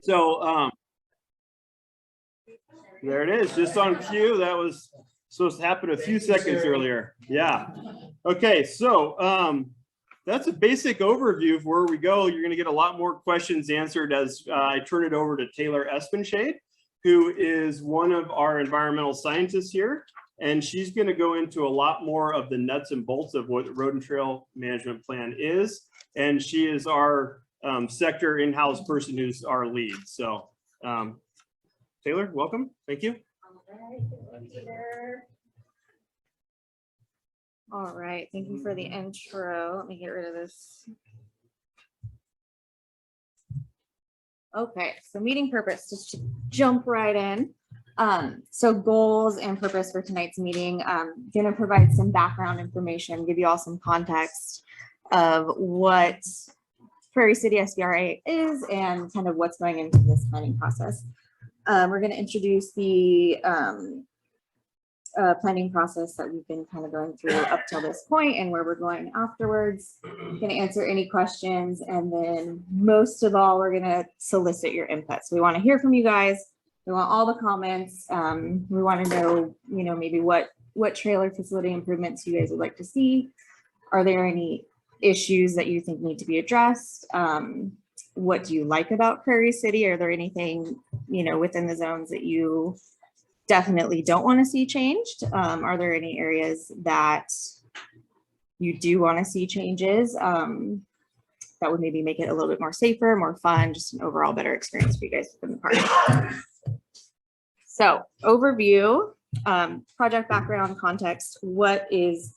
So there it is, just on cue. That was supposed to happen a few seconds earlier. Yeah. Okay, so that's a basic overview of where we go. You're going to get a lot more questions answered as I turn it over to Taylor Espenshade, who is one of our environmental scientists here. And she's going to go into a lot more of the nuts and bolts of what the Road and Trail Management Plan is. And she is our sector in-house person who's our lead. So Taylor, welcome. Thank you. All right, thank you for the intro. Let me get rid of this. Okay, so meeting purpose, just to jump right in. So goals and purpose for tonight's meeting, going to provide some background information, give you all some context of what Prairie City SVRA is and kind of what's going into this planning process. We're going to introduce the planning process that we've been kind of going through up till this point and where we're going afterwards. Going to answer any questions, and then most of all, we're going to solicit your input. So we want to hear from you guys. We want all the comments. We want to know, maybe what trailer facility improvements you guys would like to see. Are there any issues that you think need to be addressed? What do you like about Prairie City? Are there anything, within the zones that you definitely don't want to see changed? Are there any areas that you do want to see changes that would maybe make it a little bit more safer, more fun, just an overall better experience for you guys within the park? So overview, project background, context. What is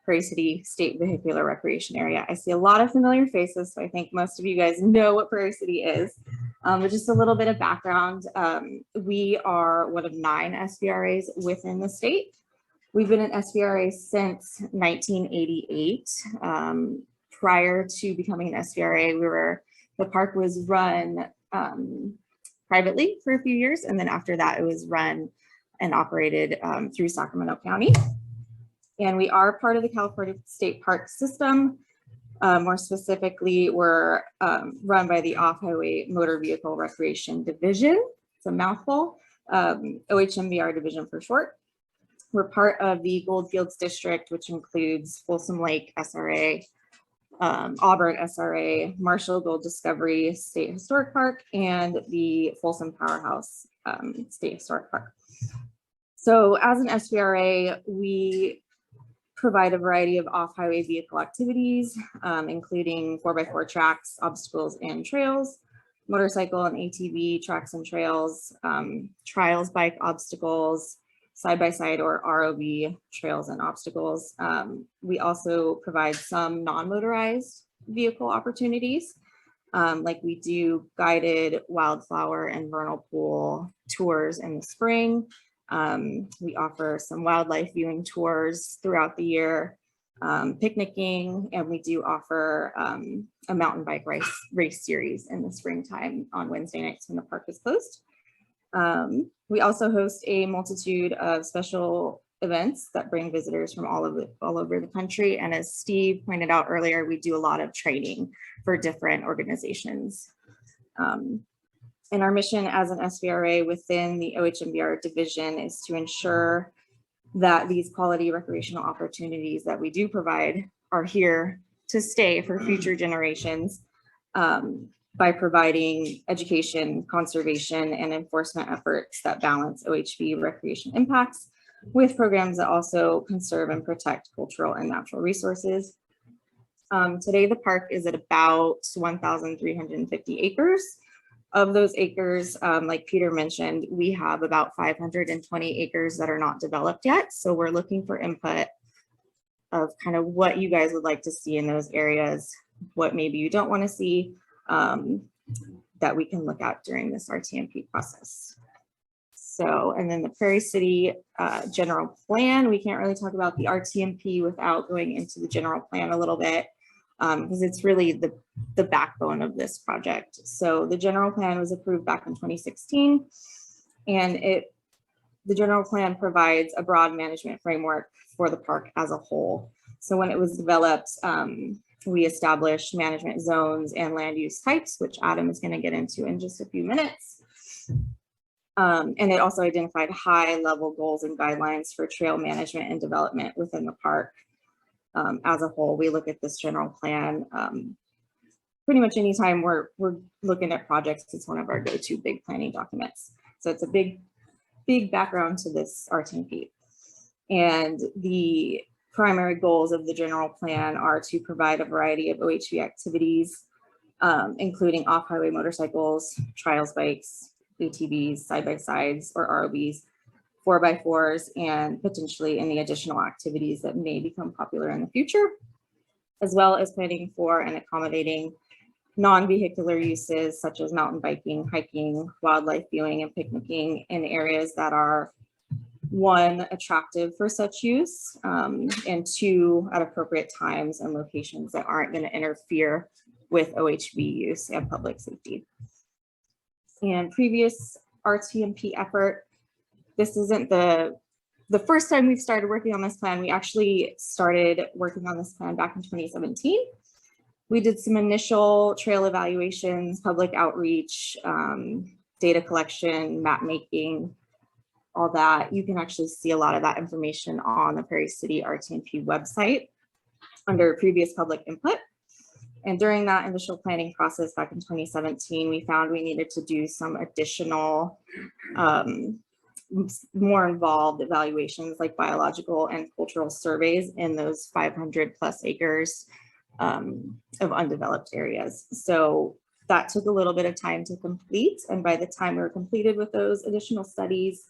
Prairie City State Vehicular Recreation Area? I see a lot of familiar faces, so I think most of you guys know what Prairie City is. But just a little bit of background. We are one of 9 SVRAs within the state. We've been an SVRA since 1988. Prior to becoming an SVRA, the park was run privately for a few years, and then after that, it was run and operated through Sacramento County. And we are part of the California State Park System. More specifically, we're run by the Off-Highway Motor Vehicle Recreation Division. It's a mouthful, OHMVR Division for short. We're part of the Goldfields District, which includes Folsom Lake SRA, Auburn SRA, Marshall Gold Discovery State Historic Park, and the Folsom Powerhouse State Historic Park. So as an SVRA, we provide a variety of off-highway vehicle activities, including 4x4 tracks, obstacles, and trails, motorcycle and ATV tracks and trails, trials, bike obstacles, side-by-side or ROV trails and obstacles. We also provide some non-motorized vehicle opportunities, like we do guided wildflower and vernal pool tours in the spring. We offer some wildlife viewing tours throughout the year, picnicking, and we do offer a mountain bike race series in the springtime on Wednesday nights when the park is closed. We also host a multitude of special events that bring visitors from all over the country. And as Steve pointed out earlier, we do a lot of training for different organizations. And our mission as an SVRA within the OHMVR division is to ensure that these quality recreational opportunities that we do provide are here to stay for future generations by providing education, conservation, and enforcement efforts that balance OHV recreation impacts with programs that also conserve and protect cultural and natural resources. Today, the park is at about 1,350 acres. Of those acres, like Peter mentioned, we have about 520 acres that are not developed yet. So we're looking for input of kind of what you guys would like to see in those areas, what maybe you don't want to see, that we can look at during this RTMP process. So, and then the Prairie City general plan, we can't really talk about the RTMP without going into the general plan a little bit, because it's really the backbone of this project. So the general plan was approved back in 2016, and the general plan provides a broad management framework for the park as a whole. So when it was developed, We established management zones and land use types, which Adam is going to get into in just a few minutes. And it also identified high-level goals and guidelines for trail management and development within the park. As a whole, we look at this general plan pretty much anytime we're looking at projects. It's one of our go-to big planning documents. So it's a big background to this RTMP. And the primary goals of the general plan are to provide a variety of OHV activities, including off-highway motorcycles, trials bikes, ATVs, side-by-sides or ROVs, 4x4s, and potentially any additional activities that may become popular in the future, as well as planning for and accommodating non-vehicular uses such as mountain biking, hiking, wildlife viewing, and picnicking in areas that are, one, attractive for such use, and two, at appropriate times and locations that aren't going to interfere with OHV use and public safety. And previous RTMP effort, this isn't the first time we've started working on this plan. We actually started working on this plan back in 2017. We did some initial trail evaluations, public outreach, data collection, map making, all that. You can actually see a lot of that information on the Prairie City RTMP website under previous public input. And during that initial planning process back in 2017, we found we needed to do some additional, more involved evaluations like biological and cultural surveys in those 500+ acres of undeveloped areas. So that took a little bit of time to complete. And by the time we were completed with those additional studies,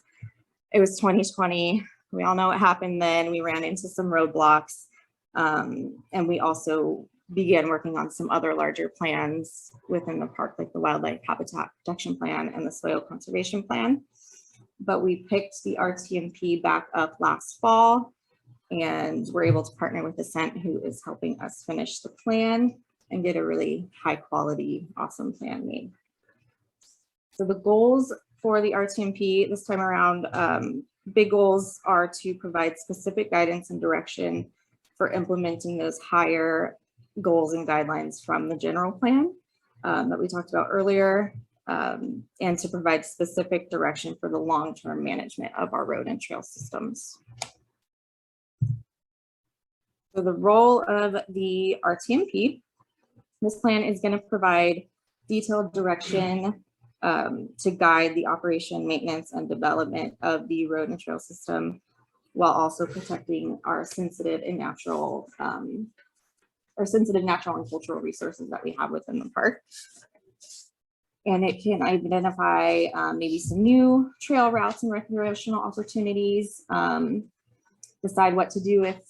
it was 2020. We all know what happened then. We ran into some roadblocks, and we also began working on some other larger plans within the park, like the Wildlife Habitat Protection Plan and the Soil Conservation Plan. But we picked the RTMP back up last fall, and we're able to partner with Ascent, who is helping us finish the plan and get a really high quality, awesome plan made. So the goals for the RTMP this time around, big goals are to provide specific guidance and direction for implementing those higher goals and guidelines from the general plan that we talked about earlier, and to provide specific direction for the long-term management of our road and trail systems. So the role of the RTMP, this plan is going to provide detailed direction to guide the operation, maintenance, and development of the road and trail system, while also protecting our sensitive natural and cultural resources that we have within the park. And it can identify maybe some new trail routes and recreational opportunities, decide what to do with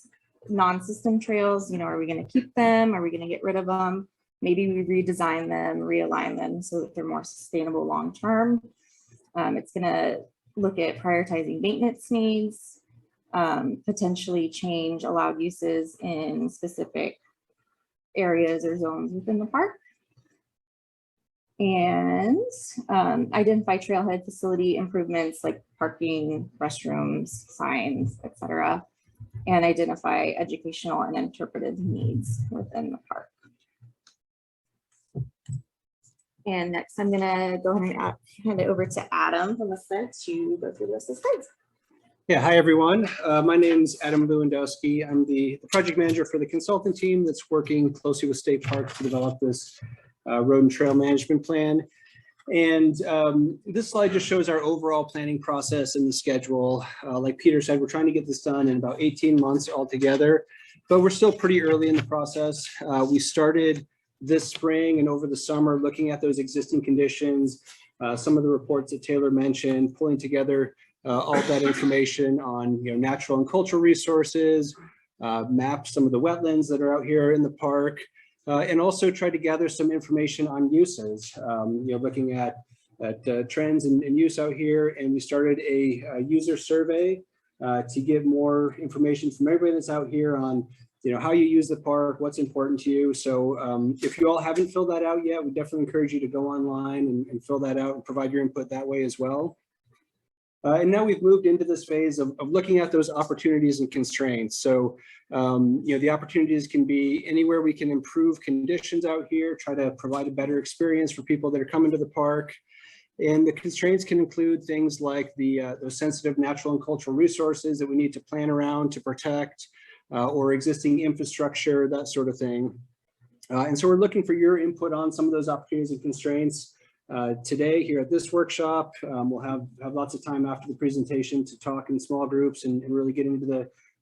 non-system trails. You know, are we going to keep them? Are we going to get rid of them? Maybe we redesign them, realign them so that they're more sustainable long-term. It's going to look at prioritizing maintenance needs, potentially change allowed uses in specific areas or zones within the park, and identify trailhead facility improvements like parking, restrooms, signs, etc., and identify educational and interpretive needs within the park. And next, I'm going to go ahead and hand it over to Adam from Ascent to go through the rest of the slides. Yeah, hi everyone. My name's Adam Lewandowski. I'm the project manager for the consultant team that's working closely with State Park to develop this road and trail management plan. And this slide just shows our overall planning process and the schedule. Like Peter said, we're trying to get this done in about 18 months altogether, but we're still pretty early in the process. We started this spring and over the summer looking at those existing conditions, some of the reports that Taylor mentioned, pulling together all that information on natural and cultural resources, map some of the wetlands that are out here in the park, and also try to gather some information on uses, looking at trends and use out here. And we started a user survey to get more information from everybody that's out here on how you use the park, what's important to you. So if you all haven't filled that out yet, we definitely encourage you to go online and fill that out and provide your input that way as well. And now we've moved into this phase of looking at those opportunities and constraints. So, the opportunities can be anywhere we can improve conditions out here, try to provide a better experience for people that are coming to the park. And the constraints can include things like those sensitive natural and cultural resources that we need to plan around to protect, or existing infrastructure, that sort of thing. And so we're looking for your input on some of those opportunities and constraints. Today here at this workshop, we'll have lots of time after the presentation to talk in small groups and really get into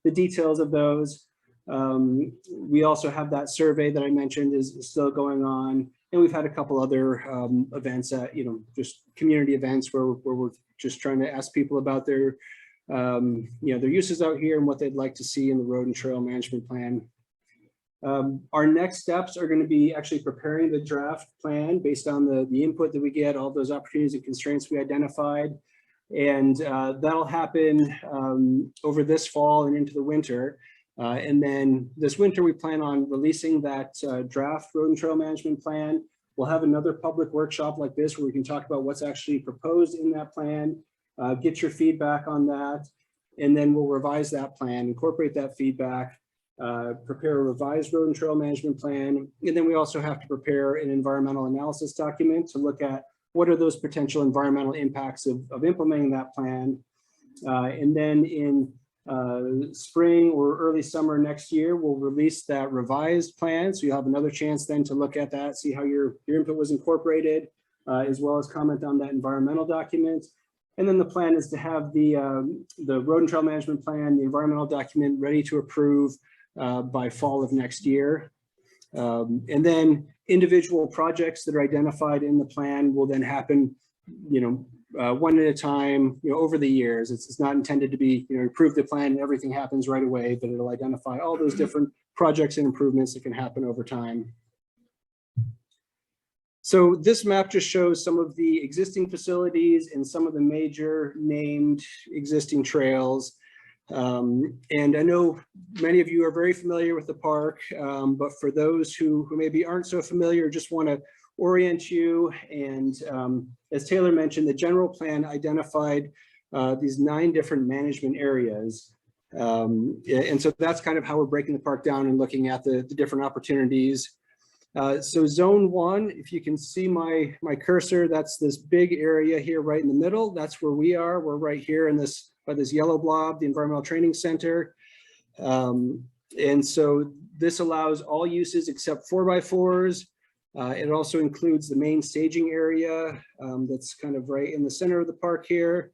the details of those. We also have that survey that I mentioned is still going on. And we've had a couple other events at, just community events where we're just trying to ask people about their, their uses out here and what they'd like to see in the road and trail management plan. Our next steps are going to be actually preparing the draft plan based on the input that we get, all those opportunities and constraints we identified. And that'll happen over this fall and into the winter. And then this winter, we plan on releasing that draft road and trail management plan. We'll have another public workshop like this where we can talk about what's actually proposed in that plan, get your feedback on that, and then we'll revise that plan, incorporate that feedback, prepare a revised road and trail management plan. And then we also have to prepare an environmental analysis document to look at what are those potential environmental impacts of implementing that plan. And then in spring or early summer next year, we'll release that revised plan. So you'll have another chance then to look at that, see how your input was incorporated, as well as comment on that environmental document. And then the plan is to have the road and trail management plan, the environmental document ready to approve by fall of next year. And then individual projects that are identified in the plan will then happen, one at a time, over the years. It's not intended to be, approve the plan and everything happens right away, but it'll identify all those different projects and improvements that can happen over time. So this map just shows some of the existing facilities and some of the major named existing trails. And I know many of you are very familiar with the park, but for those who maybe aren't so familiar, just want to orient you. And as Taylor mentioned, the general plan identified these 9 different management areas. And so that's kind of how we're breaking the park down and looking at the different opportunities. So zone 1, if you can see my cursor, that's this big area here right in the middle. That's where we are. We're right here in this yellow blob, the Environmental Training Center. And so this allows all uses except 4x4s. It also includes the main staging area that's kind of right in the center of the park here.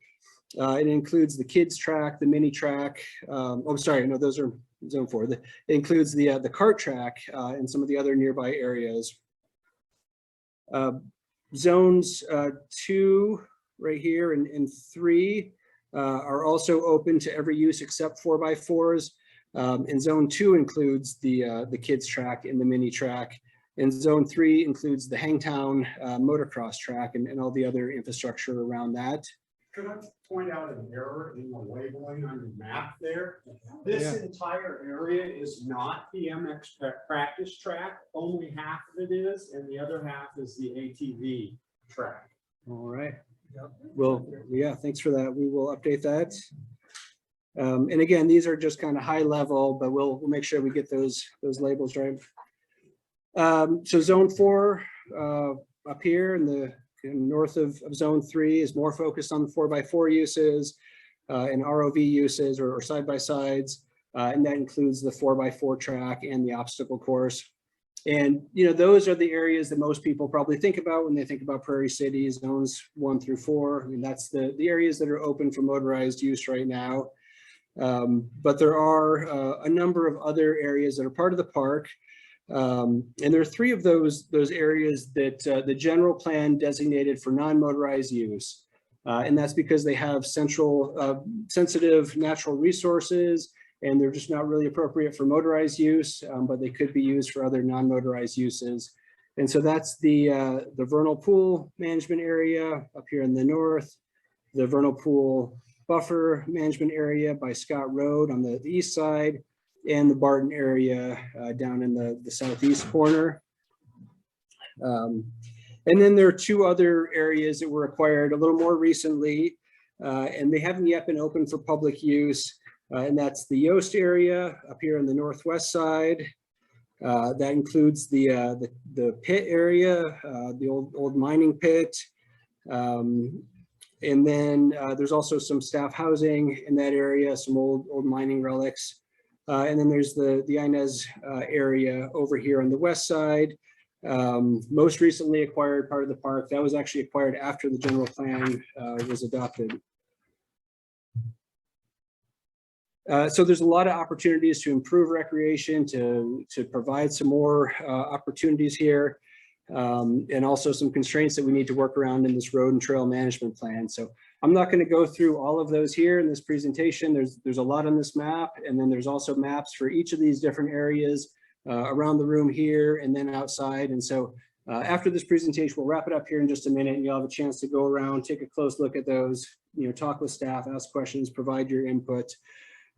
It includes the kids track, the mini track. Oh, sorry, no, those are zone 4. It includes the kart track and some of the other nearby areas. Zones 2 right here and 3 are also open to every use except 4x4s. And zone 2 includes the kids track and the mini track. And zone 3 includes the Hangtown motocross track and all the other infrastructure around that. Could I point out an error in the labeling on your map there? This entire area is not the MX practice track. Only half of it is, and the other half is the ATV track. All right. Yep. Well, yeah, thanks for that. We will update that. And again, these are just kind of high level, but we'll make sure we get those labels right. So zone 4 up here in the north of zone 3 is more focused on the 4x4 uses and ROV uses or side-by-sides. And that includes the 4x4 track and the obstacle course. And, those are the areas that most people probably think about when they think about Prairie City, zones 1 through 4. I mean, that's the areas that are open for motorized use right now. But there are a number of other areas that are part of the park. And there are 3 of those areas that the general plan designated for non-motorized use. And that's because they have sensitive natural resources, and they're just not really appropriate for motorized use, but they could be used for other non-motorized uses. And so that's the vernal pool management area up here in the north, the vernal pool buffer management area by Scott Road on the east side, and the Barton area down in the southeast corner. And then there are 2 other areas that were acquired a little more recently. and they haven't yet been open for public use. And that's the Yost area up here on the northwest side. That includes the pit area, the old mining pit. And then there's also some staff housing in that area, some old mining relics. And then there's the Inez area over here on the west side. Most recently acquired part of the park. That was actually acquired after the general plan was adopted. So there's a lot of opportunities to improve recreation, to provide some more opportunities here, and also some constraints that we need to work around in this road and trail management plan. So I'm not going to go through all of those here in this presentation. There's a lot on this map, and then there's also maps for each of these different areas around the room here and then outside. And so after this presentation, we'll wrap it up here in just a minute, and you'll have a chance to go around, take a close look at those, talk with staff, ask questions, provide your input.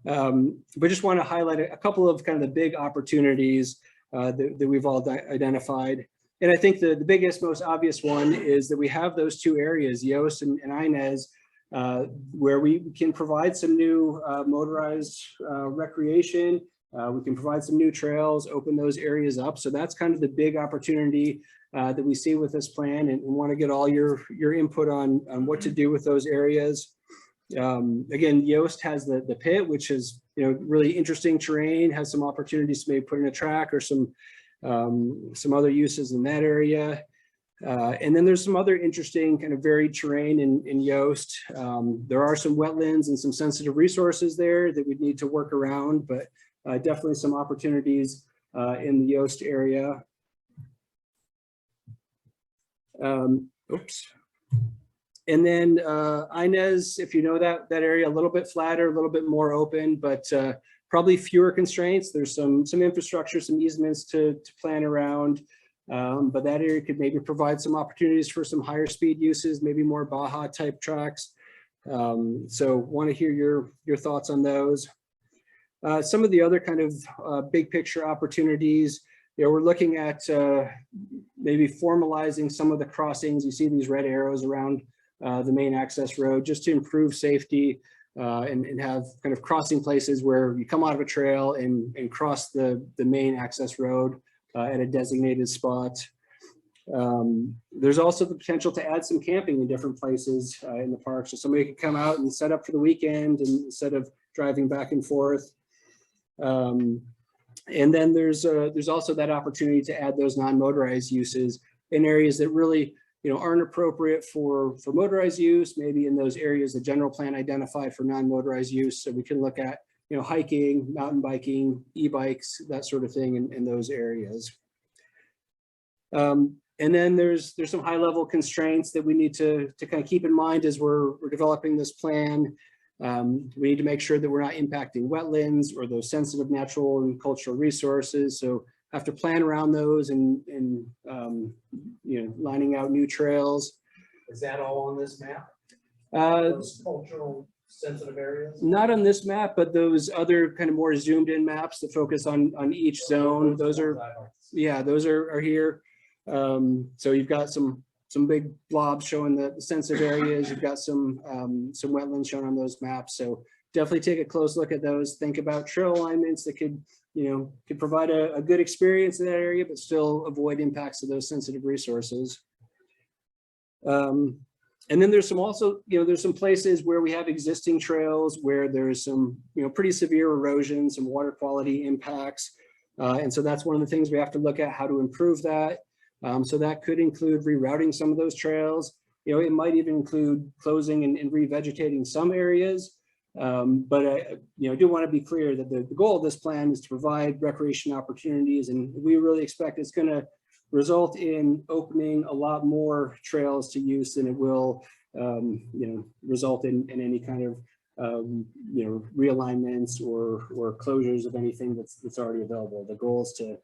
But just want to highlight a couple of kind of the big opportunities that we've all identified. And I think the biggest, most obvious one is that we have those two areas, Yost and Inez, where we can provide some new motorized recreation. We can provide some new trails, open those areas up. So that's kind of the big opportunity that we see with this plan, and want to get all your input on what to do with those areas. Again, Yost has the pit, which is really interesting terrain, has some opportunities to maybe put in a track or some other uses in that area. And then there's some other interesting kind of varied terrain in Yost. There are some wetlands and some sensitive resources there that we'd need to work around, but definitely some opportunities in the Yost area. Oops. And then Inez, if you know that area, a little bit flatter, a little bit more open, but probably fewer constraints. There's some infrastructure, some easements to plan around, but that area could maybe provide some opportunities for some higher speed uses, maybe more Baja type tracks. So want to hear your thoughts on those. Some of the other kind of big picture opportunities, we're looking at maybe formalizing some of the crossings. You see these red arrows around the main access road, just to improve safety and have kind of crossing places where you come out of a trail and cross the main access road at a designated spot. There's also the potential to add some camping in different places in the park. So somebody could come out and set up for the weekend and instead of driving back and forth. And then there's also that opportunity to add those non-motorized uses in areas that really aren't appropriate for motorized use, maybe in those areas the general plan identified for non-motorized use. So we can look at hiking, mountain biking, e-bikes, that sort of thing in those areas. And then there's some high level constraints that we need to kind of keep in mind as we're developing this plan. We need to make sure that we're not impacting wetlands or those sensitive natural and cultural resources. So have to plan around those and lining out new trails. Is that all on this map? Those cultural sensitive areas? Not on this map, But those other kind of more zoomed in maps that focus on each zone, those are here. So you've got some big blobs showing the sensitive areas. You've got some wetlands shown on those maps. So definitely take a close look at those. Think about trail alignments that could provide a good experience in that area, but still avoid impacts of those sensitive resources. And then there's there's some places where we have existing trails where there's some, pretty severe erosion, some water quality impacts. And so that's one of the things we have to look at, how to improve that. So that could include rerouting some of those trails. It might even include closing and revegetating some areas. But I do want to be clear that the goal of this plan is to provide recreation opportunities, and we really expect it's going to result in opening a lot more trails to use than it will, result in any kind of realignments or closures of anything that's already available. The goal is to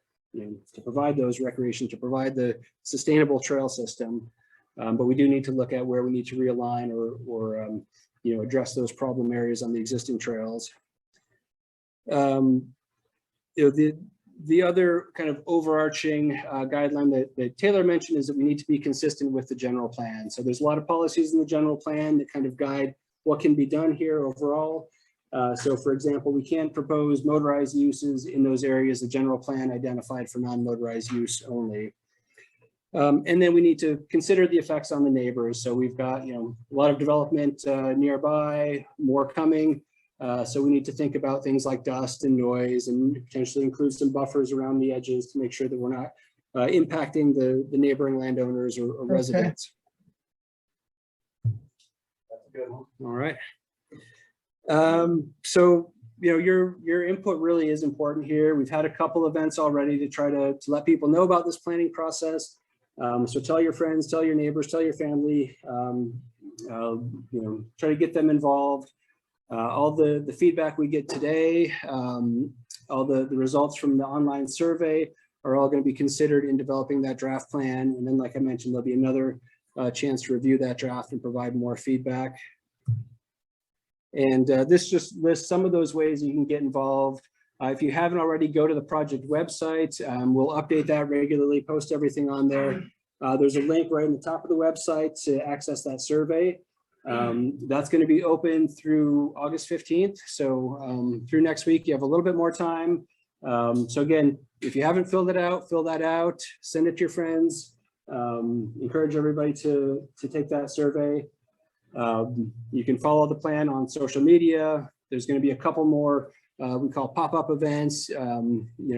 provide those recreation, to provide the sustainable trail system, but we do need to look at where we need to realign or address those problem areas on the existing trails. The other kind of overarching guideline that Taylor mentioned is that we need to be consistent with the general plan. So there's a lot of policies in the general plan that kind of guide what can be done here overall. So for example, we can't propose motorized uses in those areas the general plan identified for non-motorized use only. And then we need to consider the effects on the neighbors. So we've got, a lot of development nearby, more coming. So we need to think about things like dust and noise and potentially include some buffers around the edges to make sure that we're not impacting the neighboring landowners or residents. That's a good one. All right. So, your input really is important here. We've had a couple events already to try to let people know about this planning process. So tell your friends, tell your neighbors, tell your family, try to get them involved. All the feedback we get today, all the results from the online survey are all going to be considered in developing that draft plan. And then, like I mentioned, there'll be another chance to review that draft and provide more feedback. And this just lists some of those ways you can get involved. If you haven't already, go to the project website. We'll update that regularly, post everything on there. There's a link right in the top of the website to access that survey. That's going to be open through August 15th. So through next week, you have a little bit more time. So again, if you haven't filled it out, fill that out, send it to your friends. Encourage everybody to take that survey. You can follow the plan on social media. There's going to be a couple more we call pop-up events,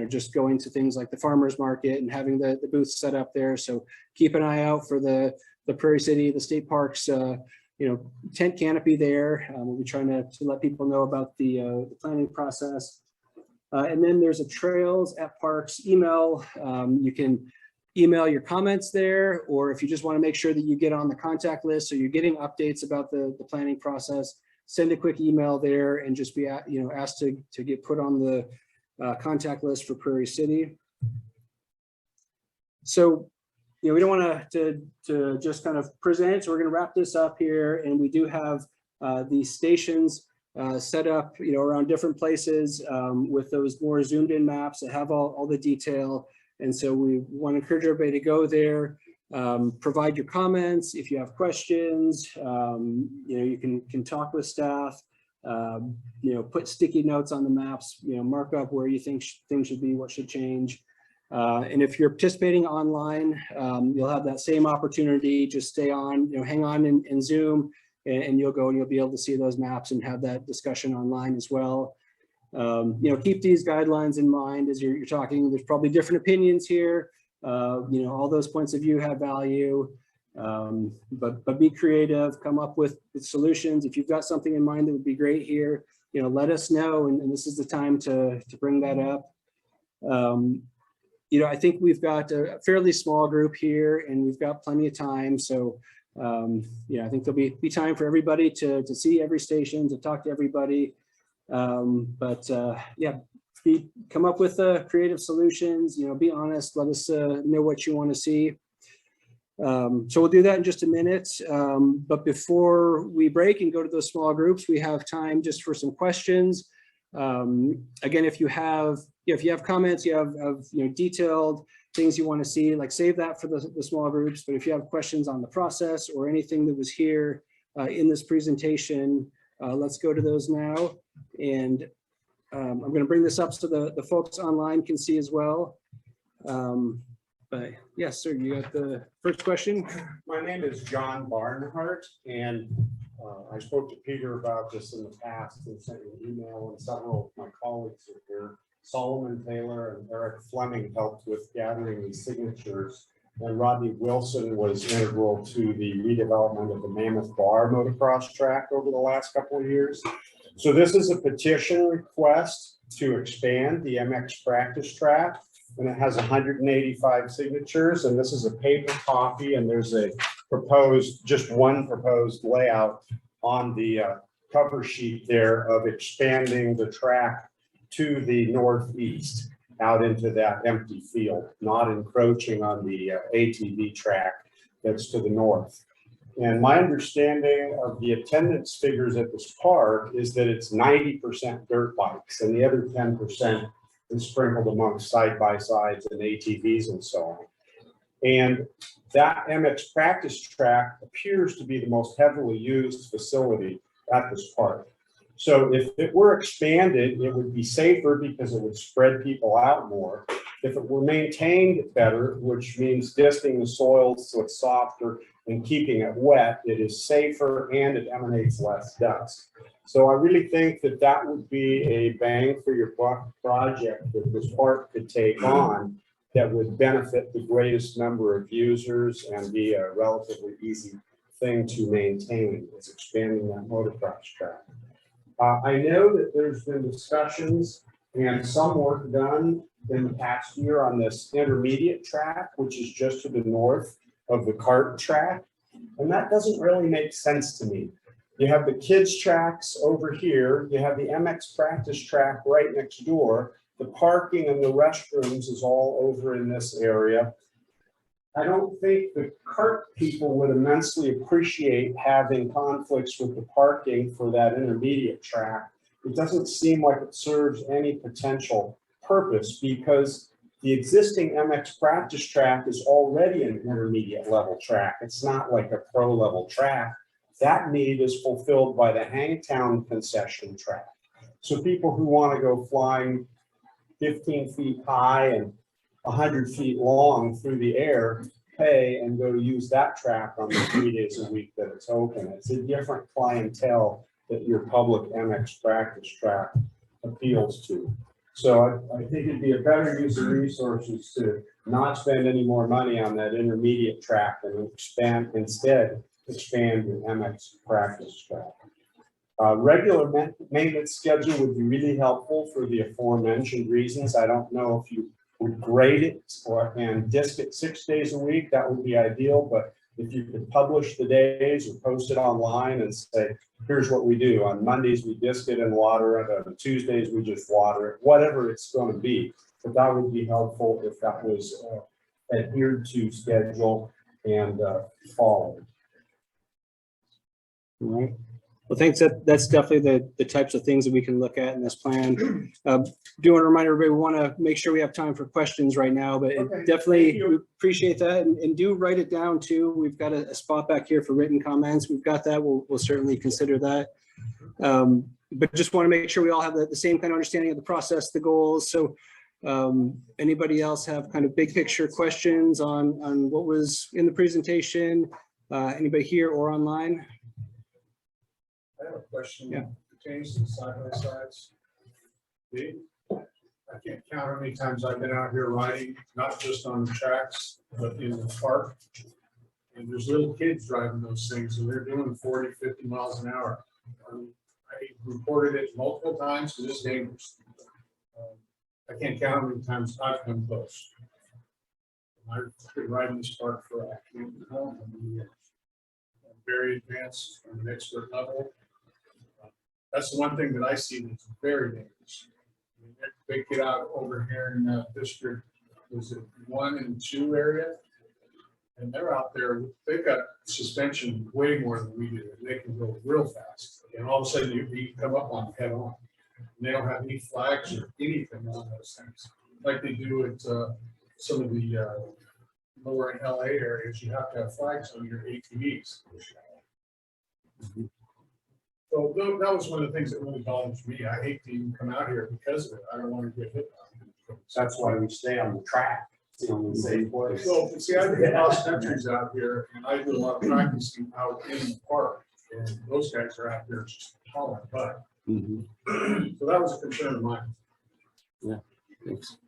just going to things like the farmers market and having the booths set up there. So keep an eye out for the Prairie City, the state parks, tent canopy there. We'll be trying to let people know about the planning process. And then there's a Trails at Parks email. You can email your comments there, or if you just want to make sure that you get on the contact list so you're getting updates about the planning process, send a quick email there and just be asked to get put on the contact list for Prairie City. So we don't want to just kind of present, so we're going to wrap this up here, and we do have these stations set up around different places with those more zoomed in maps that have all the detail. And so we want to encourage everybody to go there, provide your comments. If you have questions, you can talk with staff, put sticky notes on the maps, mark up where you think things should be, what should change. And if you're participating online, you'll have that same opportunity. Just stay on, hang on in Zoom, and you'll go and you'll be able to see those maps and have that discussion online as well. Keep these guidelines in mind as you're talking. There's probably different opinions here. All those points of view have value, but be creative, come up with solutions. If you've got something in mind that would be great here, let us know, and this is the time to bring that up. I think we've got a fairly small group here and we've got plenty of time. So, I think there'll be time for everybody to see every station, to talk to everybody. Come up with creative solutions, be honest, let us know what you want to see. So we'll do that in just a minute. But before we break and go to those small groups, we have time just for some questions. Again, if you have comments, you have detailed things you want to see, like save that for the small groups. But if you have questions on the process or anything that was here in this presentation, let's go to those now. And I'm going to bring this up so the folks online can see as well. But yes, sir, you got the first question. My name is John Barnhart, and I spoke to Peter about this in the past and sent an email, and several of my colleagues are here. Solomon Taylor and Eric Fleming helped with gathering these signatures, and Rodney Wilson was integral to the redevelopment of the Mammoth Bar motocross track over the last couple of years. So this is a petition request to expand the MX practice track, and it has 185 signatures, and this is a paper copy, and there's just one proposed layout on the cover sheet there of expanding the track to the northeast out into that empty field, not encroaching on the ATV track that's to the north. And my understanding of the attendance figures at this park is that it's 90% dirt bikes, and the other 10% is sprinkled amongst side-by-sides and ATVs and so on. And that MX practice track appears to be the most heavily used facility at this park. So if it were expanded, it would be safer because it would spread people out more. If it were maintained better, which means disking the soils so it's softer and keeping it wet, it is safer and it emanates less dust. So I really think that that would be a bang for your buck project that this park could take on that would benefit the greatest number of users and be a relatively easy thing to maintain, is expanding that motocross track. I know that there's been discussions and some work done in the past year on this intermediate track, which is just to the north of the kart track. And that doesn't really make sense to me. You have the kids tracks over here. You have the MX practice track right next door. The parking and the restrooms is all over in this area. I don't think the kart people would immensely appreciate having conflicts with the parking for that intermediate track. It doesn't seem like it serves any potential purpose because the existing MX practice track is already an intermediate level track. It's not like a pro level track. That need is fulfilled by the Hangtown concession track. So people who want to go flying 15 feet high and 100 feet long through the air pay and go use that track on the 3 days a week that it's open. It's a different clientele that your public MX practice track appeals to. So I think it'd be a better use of resources to not spend any more money on that intermediate track and instead expand your MX practice track. Regular maintenance schedule would be really helpful for the aforementioned reasons. I don't know if you would grade it and disc it 6 days a week, that would be ideal. But if you could publish the days or post it online and say, here's what we do. On Mondays, we disc it and water it. On Tuesdays, we just water it, whatever it's going to be. But that would be helpful if that was adhered to schedule and followed. All right. Well, thanks. That's definitely the types of things that we can look at in this plan. Do want to remind everybody, we want to make sure we have time for questions right now, but Okay, definitely we appreciate that and do write it down too. We've got a spot back here for written comments. We've got that. We'll certainly consider that. But just want to make sure we all have the same kind of understanding of the process, the goals. So anybody else have kind of big picture questions on what was in the presentation? Anybody here or online? I have a question. Yeah. Pertains to the side-by-sides. I can't count how many times I've been out here riding, not just on the tracks, but in the park. And there's little kids driving those things, and they're doing 40, 50 miles an hour. I reported it multiple times because it's dangerous. I can't count how many times I've come close. I've been riding this park for I can't know how many years. I'm very advanced on an expert level. That's the one thing that I see that's very dangerous. They get out over here in District, was it 1 and 2 area? And they're out there, they've got suspension way more than we do. They can go real fast. And all of a sudden you come up on head on. And they don't have any flags or anything on those things. Like they do at some of the lower in LA areas, you have to have flags on your ATVs. So that was one of the things that really bothers me. I hate to even come out here because of it. I don't want to get hit. That's why we stay on the track. It's the only safe place. Well, see, I do cross countries out here, and I do a lot of practicing out in the park, and those guys are out there just hauling butt. So that was a concern of mine. Yeah, thanks.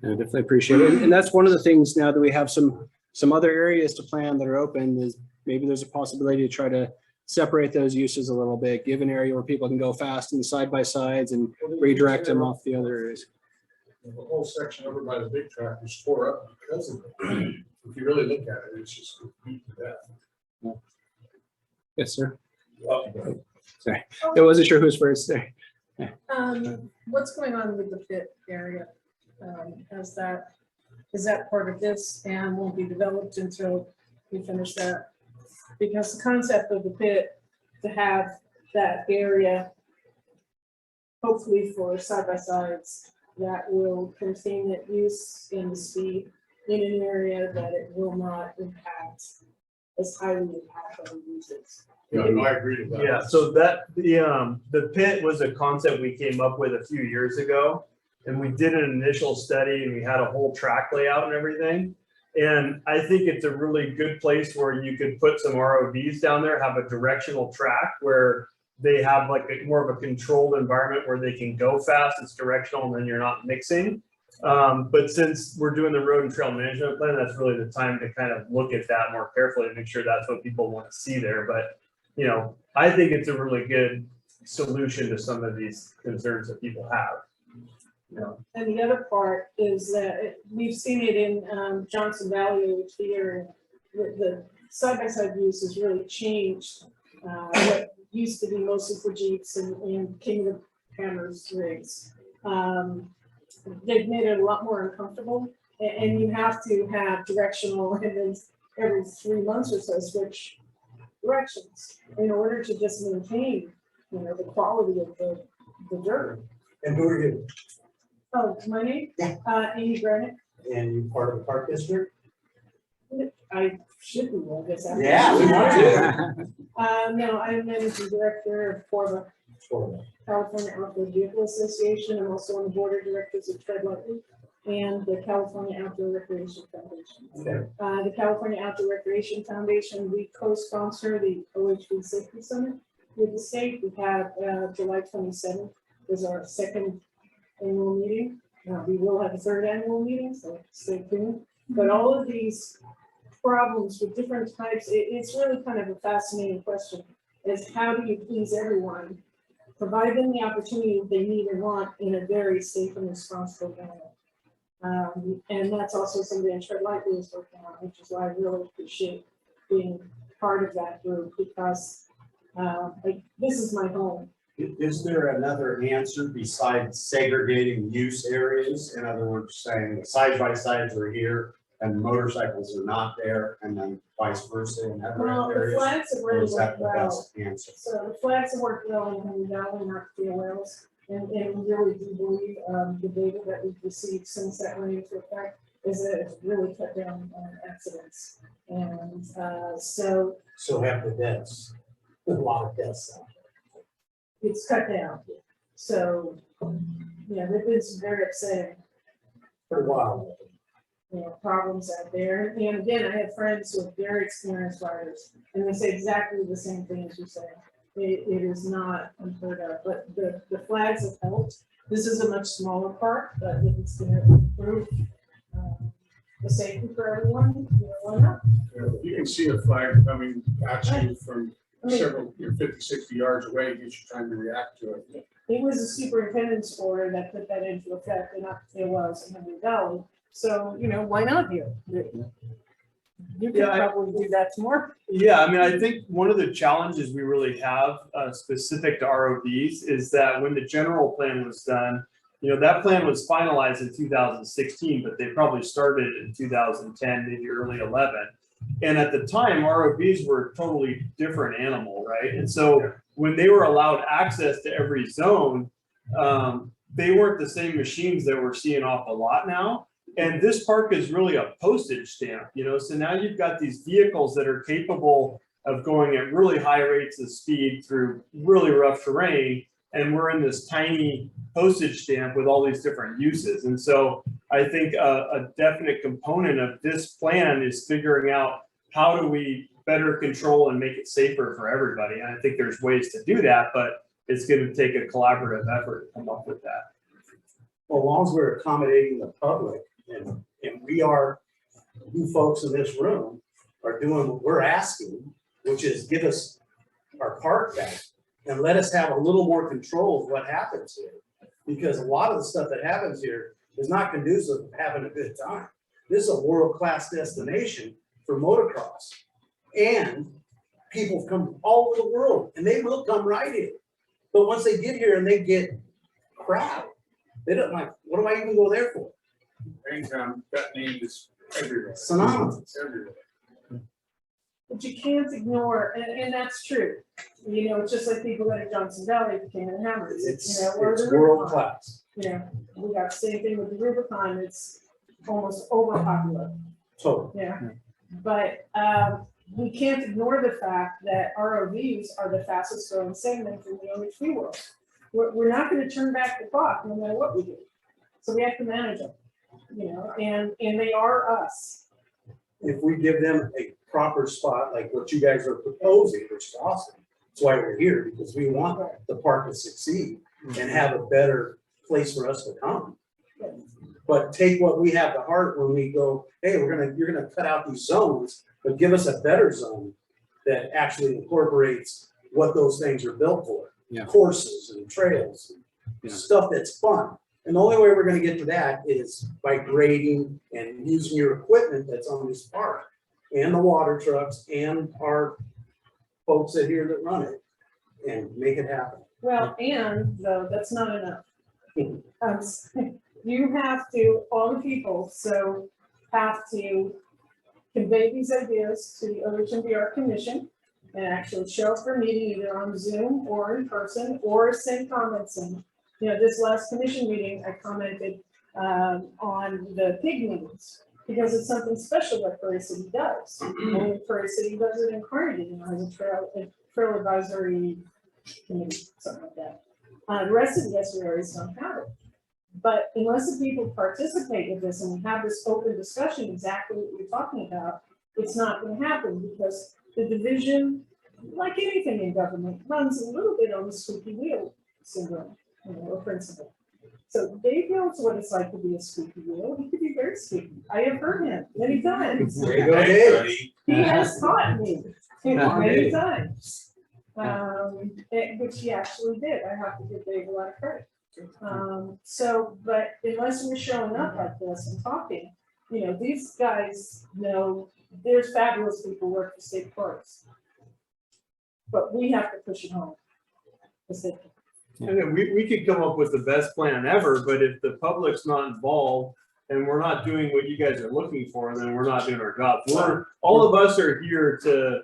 I definitely appreciate it. And that's one of the things now that we have some other areas to plan that are open is maybe there's a possibility to try to separate those uses a little bit, give an area where people can go fast and side by sides and redirect them off the other areas. The whole section over by the big track is tore up because of it. If you really look at it, it's just beat to death. Yes, sir. Sorry, I wasn't sure who's first there. What's going on with the pit area? Is that part of this and won't be developed until we finish that? Because the concept of the pit to have that area, hopefully for side-by-sides, that will contain that use in the speed in an area that it will not impact as highly impact other uses. Yeah, no, I agree with that. Yeah, so the pit was a concept we came up with a few years ago. And we did an initial study and we had a whole track layout and everything. And I think it's a really good place where you could put some ROVs down there, have a directional track where they have like more of a controlled environment where they can go fast, it's directional, and then you're not mixing. But since we're doing the road and trail management plan, that's really the time to kind of look at that more carefully and make sure that's what people want to see there. But, you know, I think it's a really good solution to some of these concerns that people have. And the other part is that we've seen it in Johnson Valley over here. The side-by-side use has really changed. What used to be mostly for Jeeps and King of Hammers rigs. They've made it a lot more uncomfortable, and you have to have directional, and then every 3 months or so switch directions in order to just maintain, you know, the quality of the dirt. And who are you? Oh, my name? Yeah. Amy Granick. And you part of the park district? I should be, I guess. Yeah, we want to. No, I'm managing director for the California Outdoor Vehicle Association. I'm also on the board of directors of Tread Lightly and the California Outdoor Recreation Foundation. Okay. The California Outdoor Recreation Foundation, we co-sponsor the OHV Safety Summit with the state. We have July 27th is our second annual meeting. We will have a third annual meeting, so stay tuned. But all of these problems with different types, it's really kind of a fascinating question, is how do you please everyone? Provide them the opportunity they need and want in a very safe and responsible manner. And that's also something that Tread Lightly is working on, which is why I really appreciate being part of that group, because this is my home. Is there another answer besides segregating use areas? In other words, saying side-by-sides are here and motorcycles are not there, and then vice versa in other Well, the areas? flags have Or really is that worked the well. best answer? So the flags have worked well in Henry Valley and Arctic Wells. And we really do believe the data that we've received since that went into effect is that it's really cut down on accidents. And so So have the deaths. A lot of deaths. it's cut down. So, yeah, there's been some very upsetting, For a while. you know, problems out there. And again, I have friends who are very experienced riders, and they say exactly the same thing as you say. It is not unheard of, but the flags have helped. This is a much smaller park, but if it's going to improve the safety for everyone, you know, why not? You can see a flag coming at you from I mean, several, 50, 60 yards away, it gives you time to react to it. it was a superintendent's order that put that into effect, and it was in Henry Valley. So, you know, why not here? You could Yeah, probably do that tomorrow. Yeah, I mean, I think one of the challenges we really have specific to ROVs is that when the general plan was done, you know, that plan was finalized in 2016, but they probably started in 2010, maybe early 11. And at the time, ROVs were a totally different animal, right? And so when they were allowed access to every zone, they weren't the same machines that we're seeing off a lot now. And this park is really a postage stamp, you know, so now you've got these vehicles that are capable of going at really high rates of speed through really rough terrain. And we're in this tiny postage stamp with all these different uses. And so I think a definite component of this plan is figuring out how do we better control and make it safer for everybody. And I think there's ways to do that, but it's going to take a collaborative effort to come up with that. Well, as long as we're accommodating the public and we are, you folks in this room are doing what we're asking, which is give us our park back and let us have a little more control of what happens here. Because a lot of the stuff that happens here is not conducive to having a good time. This is a world-class destination for motocross. And people come from all over the world and they will come right here. But once they get here and they get crowd, they don't like, what do I even go there for? Hangtown, that name is everywhere. Synonymous. It's everywhere. But you can't ignore, and that's true. You know, it's just like people at Johnson Valley, King of Hammers. It's you know, or the world Rubicon. class. You know, we got the same thing with the Rubicon. It's almost overpopulated. Totally. Yeah. But we can't ignore the fact that ROVs are the fastest growing segment in the OHV world. We're not gonna turn back the clock no matter what we do. So we have to manage them, you know, and they are us. If we give them a proper spot, like what you guys are proposing, which is awesome. That's why we're here, because we want the park to succeed and have a better place for us to come. But take what we have to heart when we go, hey, you're gonna cut out these zones, but give us a better zone that actually incorporates what those things are built for. Yeah. Courses and trails, and stuff that's fun. And the only way we're gonna get to that is by grading and using your equipment that's on this park, and the water trucks and our folks that here that run it, and make it happen. Well, and though, that's not enough. You have to, all the people, so have to convey these ideas to the OHMBR commission and actually show up for a meeting either on Zoom or in person, or send comments in. You know, this last commission meeting, I commented on the pig meetings, because it's something special that Prairie City does. Only Prairie City does it in Carnegie, you know, as a trail advisory committee, something like that. The rest of the SVRAs don't have it. But unless the people participate in this and we have this open discussion, exactly what you're talking about, it's not going to happen, because the division, like anything in government, runs a little bit on the squeaky wheel syndrome, you know, or principle. So Dave knows what it's like to be a squeaky wheel. He could be very squeaky. I have heard him many times. There you go, Dave. He has taught me many times, which he actually did. I have to give Dave a lot of credit. But unless we're showing up like this and talking, you know, these guys know there's fabulous people work for state parks, but we have to push it home. And then we could come up with the best plan ever, but if the public's not involved and we're not doing what you guys are looking for, then we're not doing our job. All of us are here to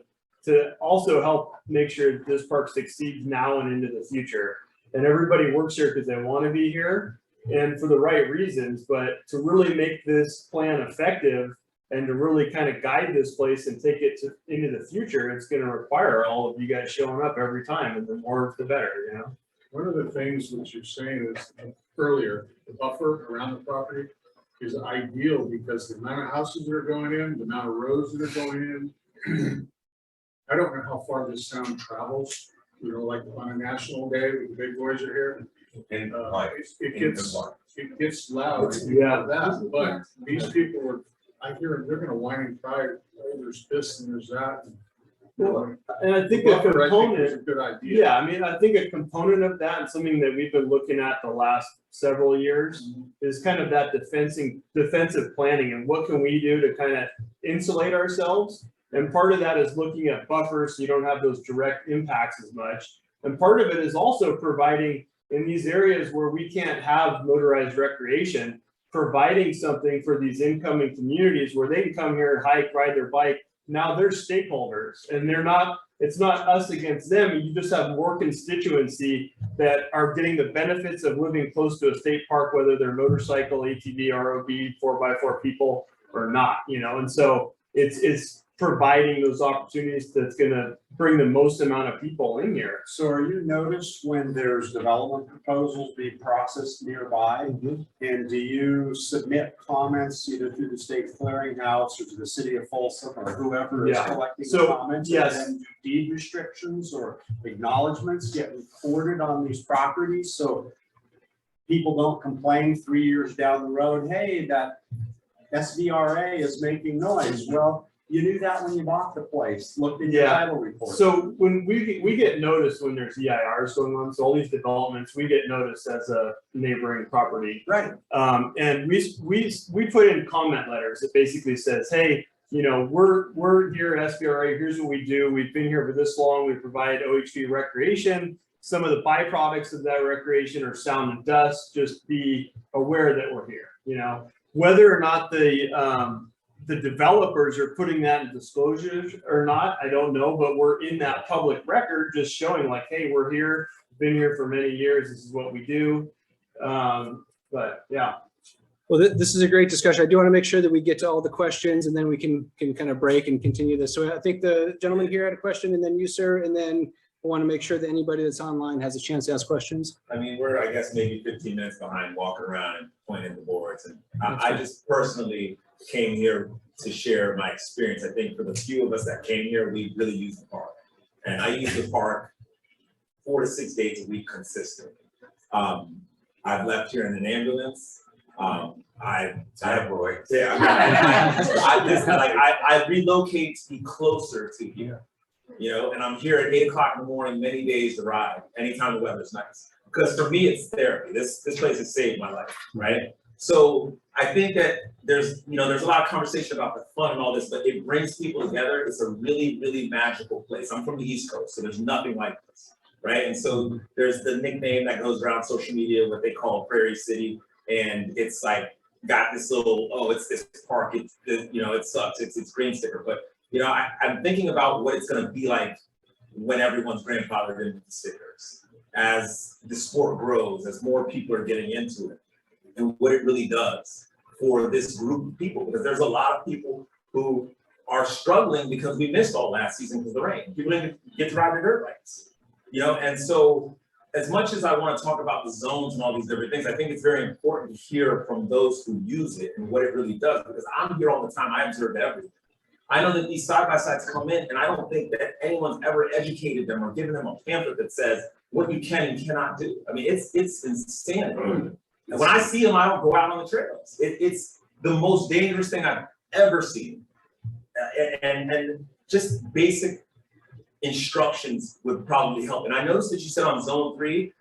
also help make sure this park succeeds now and into the future. And everybody works here because they want to be here and for the right reasons, but to really make this plan effective and to really kind of guide this place and take it into the future, it's going to require all of you guys showing up every time, and the more the better, you know? One of the things that you're saying is earlier, the buffer around the property is ideal because the amount of houses that are going in, the amount of roads that are going in. I don't know how far this sound travels, you know, like on a national day when the big boys are here. And it gets loud. Yeah. That, but these people are, I hear they're gonna whine and cry, oh, there's this and there's that. Well, and I think The a buffer, I think, is a component, good idea. yeah, I mean, I think a component of that and something that we've been looking at the last several years is kind of that defensive planning and what can we do to kind of insulate ourselves. And part of that is looking at buffers so you don't have those direct impacts as much. And part of it is also providing in these areas where we can't have motorized recreation, providing something for these incoming communities where they can come here and hike, ride their bike. Now they're stakeholders and it's not us against them. You just have more constituency that are getting the benefits of living close to a state park, whether they're motorcycle, ATV, ROV, 4x4 people or not, you know? And so it's providing those opportunities that's gonna bring the most amount of people in here. So are you noticed when there's development proposals being processed nearby? And do you submit comments either through the state clearinghouse or to the city of Folsom or whoever is Yeah. collecting So, comments? yes. And then do deed restrictions or acknowledgements get recorded on these properties? So people don't complain 3 years down the road, hey, that SVRA is making noise. Well, you knew that when you bought the place, looked in your Yeah. title report. So when we get noticed when there's EIRs going on, so all these developments, we get noticed as a neighboring property. Right. And we put in comment letters that basically says, hey, you know, we're here at SVRA, here's what we do. We've been here for this long. We provide OHV recreation. Some of the byproducts of that recreation are sound and dust. Just be aware that we're here, you know, whether or not the developers are putting that in disclosures or not, I don't know, but we're in that public record, just showing like, hey, we're here, been here for many years, this is what we do. But yeah. Well, this is a great discussion. I do want to make sure that we get to all the questions and then we can kind of break and continue this. So I think the gentleman here had a question and then you, sir, and then I want to make sure that anybody that's online has a chance to ask questions. I mean, we're, I guess, maybe 15 minutes behind walking around and pointing the boards. And I just personally came here to share my experience. I think for the few of us that came here, we really use the park. And I use the park 4 to 6 days a week consistently. I've left here in an ambulance. I relocate to be closer to here, you know, and I'm here at 8 o'clock in the morning, many days to ride, anytime the weather's nice. Because for me, it's therapy. This place has saved my life, right? So I think that there's a lot of conversation about the fun and all this, but it brings people together. It's a really, really magical place. I'm from the East Coast, so there's nothing like this, right? And so there's the nickname that goes around social media, what they call Prairie City. And it's like, got this little, oh, it's this park, it sucks, it's green sticker. But, I'm thinking about what it's gonna be like when everyone's grandfathered into the stickers, as the sport grows, as more people are getting into it, and what it really does for this group of people. Because there's a lot of people who are struggling because we missed all last season because of the rain. People didn't get to ride their dirt bikes, and so, as much as I want to talk about the zones and all these different things, I think it's very important to hear from those who use it and what it really does, because I'm here all the time, I observe everything. I know that these side-by-sides come in, and I don't think that anyone's ever educated them or given them a pamphlet that says what you can and cannot do. I mean, it's insanity. And when I see them, I don't go out on the trails. It's the most dangerous thing I've ever seen. And just basic instructions would probably help. And I noticed that you said on zone 3,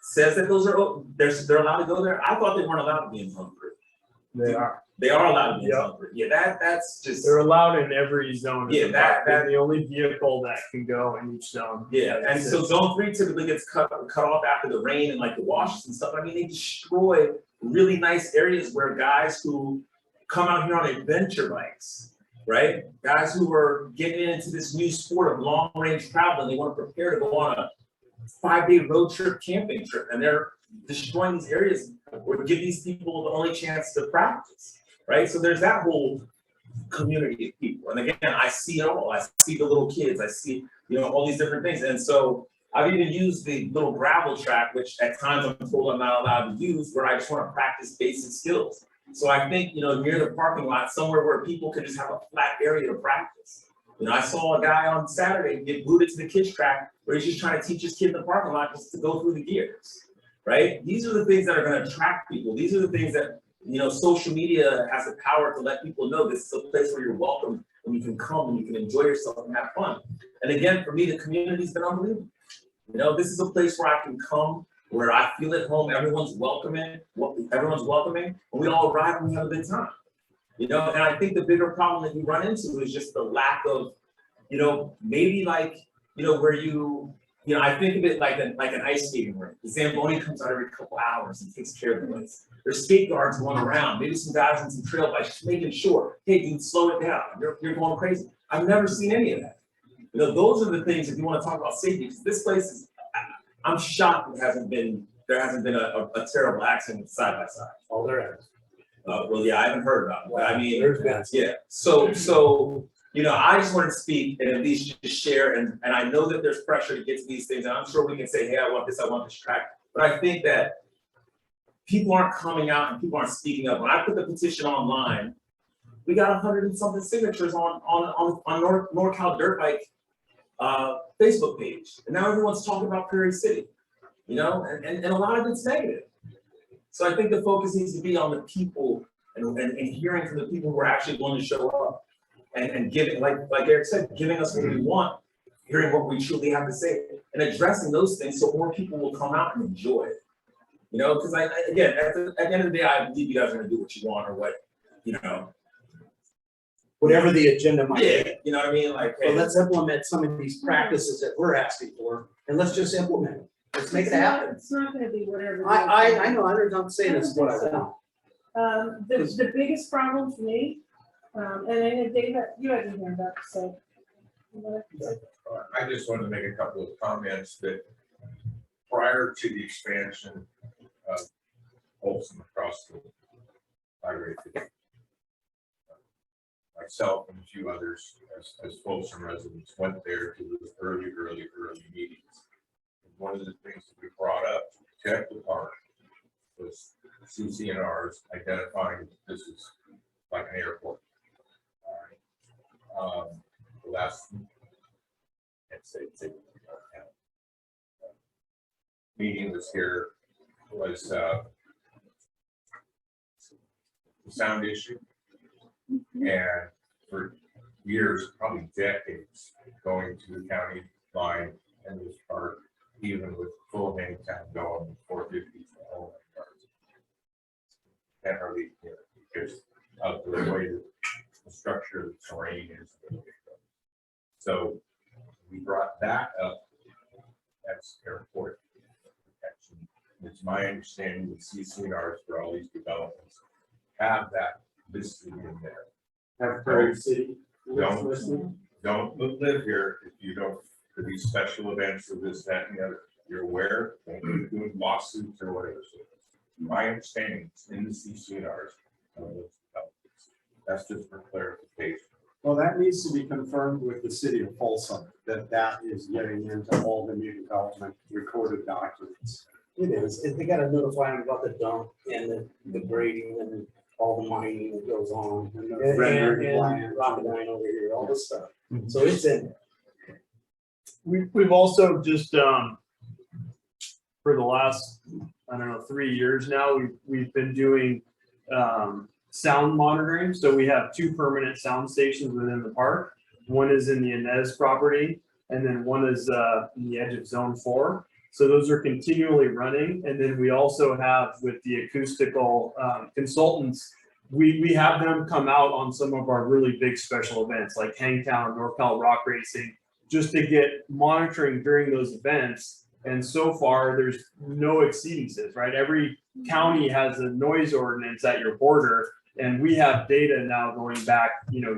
says that those are, they're allowed to go there. I thought they weren't allowed to be in zone 3. They are. They are allowed to be in zone 3. Yeah, that's just. They're allowed in every zone. Yeah, they're the only vehicle that can go in each zone. Yeah, and so zone 3 typically gets cut off after the rain and like the washes and stuff. I mean, they destroy really nice areas where guys who come out here on adventure bikes, right? Guys who are getting into this new sport of long range travel, and they want to prepare to go on a 5-day road trip, camping trip, and they're destroying these areas or give these people the only chance to practice, right? So there's that whole community of people. And again, I see it all. I see the little kids, I see, all these different things. And so I've even used the little gravel track, which at times I'm told I'm not allowed to use, where I just want to practice basic skills. So I think, near the parking lot, somewhere where people could just have a flat area to practice. I saw a guy on Saturday get booted to the kids track where he's just trying to teach his kid in the parking lot just to go through the gears, right? These are the things that are going to attract people. These are the things that, social media has the power to let people know this is a place where you're welcome and you can come and you can enjoy yourself and have fun. And again, for me, the community's been unbelievable. This is a place where I can come, where I feel at home, everyone's welcoming, and we all ride and we have a good time. And I think the bigger problem that you run into is just the lack of, maybe like, where I think of it like an ice skating rink. The Zamboni comes out every couple hours and takes care of the place. There's skate guards going around, maybe some guys on some trail bikes, just making sure, hey, you can slow it down. You're going crazy. I've never seen any of that. Those are the things, if you want to talk about safety, because this place is, I'm shocked there hasn't been a terrible accident with side-by-side. All there is. Well, yeah, I haven't heard about it, but I mean, There's been. yeah. So, I just want to speak and at least just share, and I know that there's pressure to get to these things, and I'm sure we can say, hey, I want this track, but I think that people aren't coming out and people aren't speaking up. When I put the petition online, we got 100 and something signatures on NorCal Dirt Bike Facebook page, and now everyone's talking about Prairie City, and a lot of it's negative. So I think the focus needs to be on the people and hearing from the people who are actually willing to show up and giving, like Eric said, giving us what we want, hearing what we truly have to say, and addressing those things so more people will come out and enjoy it. Because again, at the end of the day, I believe you guys are going to do what you want or what, Whatever the agenda might be. You know what I mean? Like, hey, But let's implement some of these practices that we're asking for, and let's just implement it. Let's make it happen. It's not gonna be whatever. I know, I'm not saying it's what I want. The biggest problem for me, and I know David, you had your hand up, so. I just wanted to make a couple of comments that prior to the expansion of Folsom across the Prairie. Myself and a few others, as Folsom residents, went there to the early meetings. And one of the things that we brought up to protect the park was CCNRs identifying this is like an airport. All right. The last meeting was here was the sound issue, and for years, probably decades, going to the county line and this park, even with full Hangtown going 450 to all that cars. Can't hardly get it because of the way the structure of the terrain is. So we brought that up as airport protection. It's my understanding that CCNRs for all these developments have that listed in there. Have Prairie City. Don't live here if you don't, for these special events or this, that, and the other. You're aware, don't be doing lawsuits or whatever. So my understanding is in the CCNRs. That's just for clarification. Well, that needs to be confirmed with the city of Folsom, that is getting into all the new development recorded documents. It is, and they gotta notify them about the dump and the grading and all the mining that goes on. And the And rendering land. Rocketine over here, all this stuff. So it's in there. We've also just, for the last, I don't know, 3 years now, we've been doing, sound monitoring. So we have 2 permanent sound stations within the park. One is in the Inez property, and then one is in the edge of zone 4. So those are continually running. And then we also have with the acoustical consultants, we have them come out on some of our really big special events like Hangtown, NorCal Rock Racing, just to get monitoring during those events. And so far there's no exceedances, right? Every county has a noise ordinance at your border. And we have data now going back,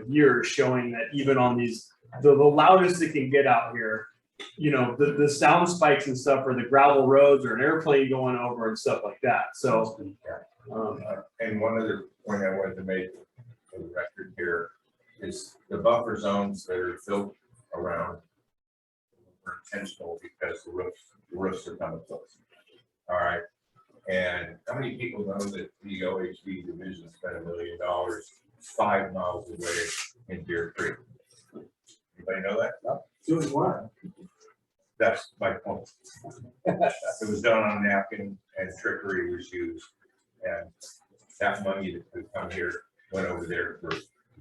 years showing that even on these, the loudest it can get out here, the sound spikes and stuff are the gravel roads or an airplane going over and stuff like that. So, And one other point I wanted to make for the record here is the buffer zones that are built around are intentional because the roofs are kind of close. All right. And how many people know that the OHV division spent $1 million 5 miles away in Deer Creek? Anybody know that? No. Doing what? That's my point. It was done on a napkin and trickery was used. And that money that could come here went over there for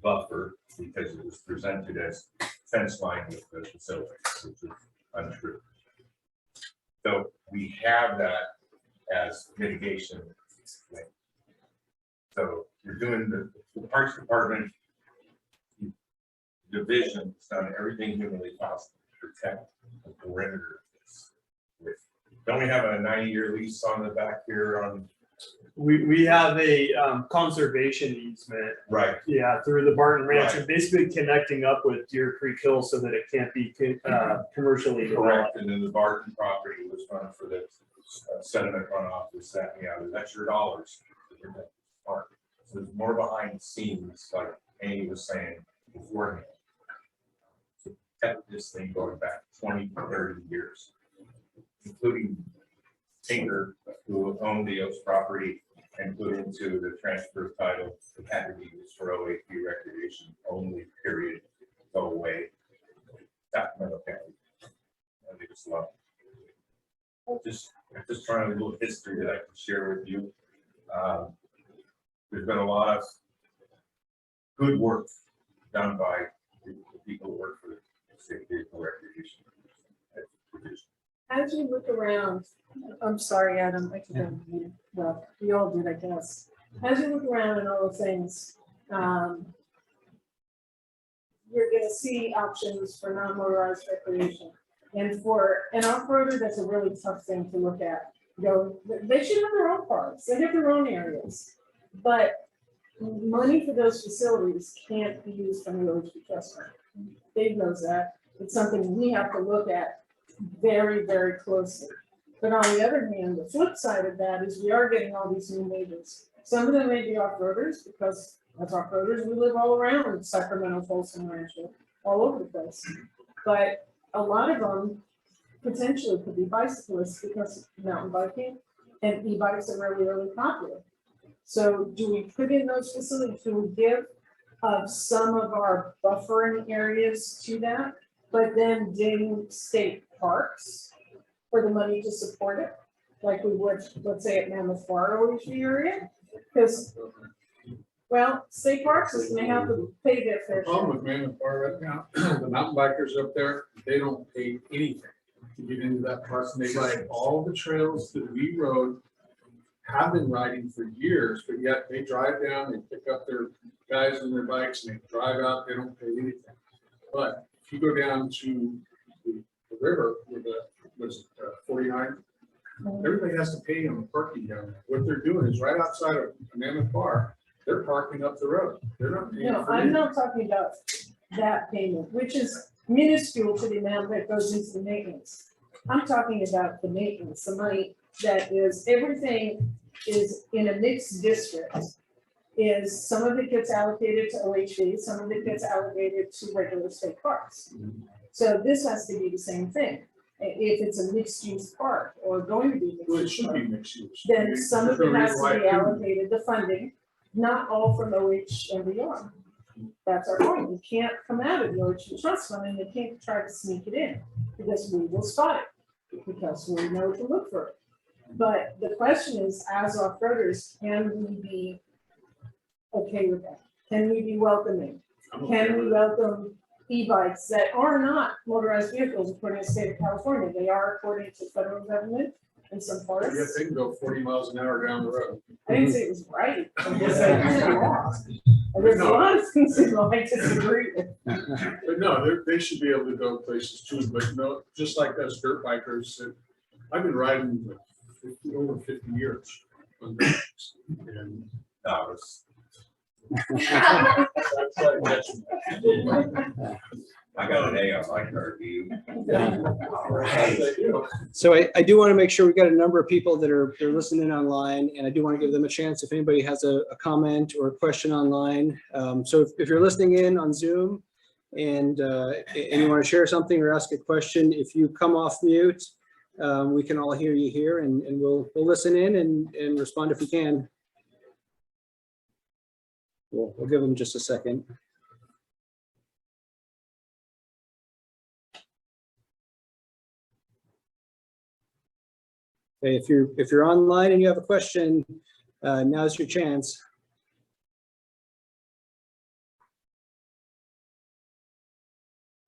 buffer because it was presented as fence line with the facility, which is untrue. So we have that as mitigation. So you're doing the Parks Department division has done everything humanly possible to protect the perimeter of this. Don't we have a 90-year lease on the back here on? we have a conservation easement. Right. Yeah, through the Barton Ranch, Right. and basically connecting up with Deer Creek Hill so that it can't be commercially developed. Correct, and then the Barton property was run for the sediment runoff, this, that, and the other. That's your dollars. So there's more behind the scenes, like Amy was saying beforehand. To protect this thing going back 20 to 30 years, including Tinker, who owned the Oaks property and put into the transfer title, it had to be used for OAP recreation only, period, go away. Sacramento County. And they just love it. Just trying a little history that I can share with you. There's been a lot of good work done by the people who work for the state vehicle recreation division. As you look around, I'm sorry, Adam, I could have, well, we all did, I guess. As you look around and all the things, you're gonna see options for non-motorized recreation. And for an off-roader, that's a really tough thing to look at. They should have their own parks, they have their own areas. But money for those facilities can't be used from the OHV trust fund. Dave knows that. It's something we have to look at very, very closely. But on the other hand, the flip side of that is we are getting all these new neighbors. Some of them may be off-roaders, because as off-roaders, we live all around Sacramento, Folsom, Rancho, all over the place. But a lot of them potentially could be bicyclists, because mountain biking and e-bikes are really, really popular. So do we put in those facilities, do we give some of our buffering areas to that, but then ding state parks for the money to support it? Like we would, let's say at Mammoth Bar or area? Because, well, state parks is gonna have to pay their The fair problem share. with Mammoth Bar right now, the mountain bikers up there, they don't pay anything to get into that park. And they ride all the trails that we rode, have been riding for years, but yet they drive down, they pick up their guys on their bikes and they drive out, they don't pay anything. But if you go down to the river with the, was it 49? Everybody has to pay on the parking down there. What they're doing is right outside of Mammoth Bar, they're parking up the road. They're not paying No, for I'm anything. not talking about that payment, which is minuscule to the amount that goes into the maintenance. I'm talking about the maintenance, the money that is, everything is in a mixed district. Is some of it gets allocated to OHD, some of it gets allocated to regular state parks. So this has to be the same thing. If it's a mixed use park or going to be Well, it mixed use should be park, mixed use. then some of There's it no has reason why to it be couldn't. allocated, the funding, not all from OHMBR. That's our point. You can't come out of the OHD trust fund and you can't try to sneak it in, because we will spot it, because we know to look for it. But the question is, as off-roaders, can we be okay with that? Can we be welcoming? I'm okay Can with we it. welcome e-bikes that are not motorized vehicles according to the state of California? They are according to federal government in some parts. Yeah, they can go 40 miles an hour down the road. I didn't say it was right. I just said it's law. And there's a lot of things in law I disagree with. But no, they should be able to go places too, but no, just like us dirt bikers, I've been riding for over 50 years. On dirt bikes, and No, it's, that's like that's- I got an A on my card, do you? So I do want to make sure we've got a number of people that are they're listening online, and I do want to give them a chance if anybody has a comment or a question online. So if you're listening in on Zoom and you want to share something or ask a question, if you come off mute, we can all hear you here, and we'll listen in and respond if we can. We'll give them just a second. Okay, if you're online and you have a question, now's your chance.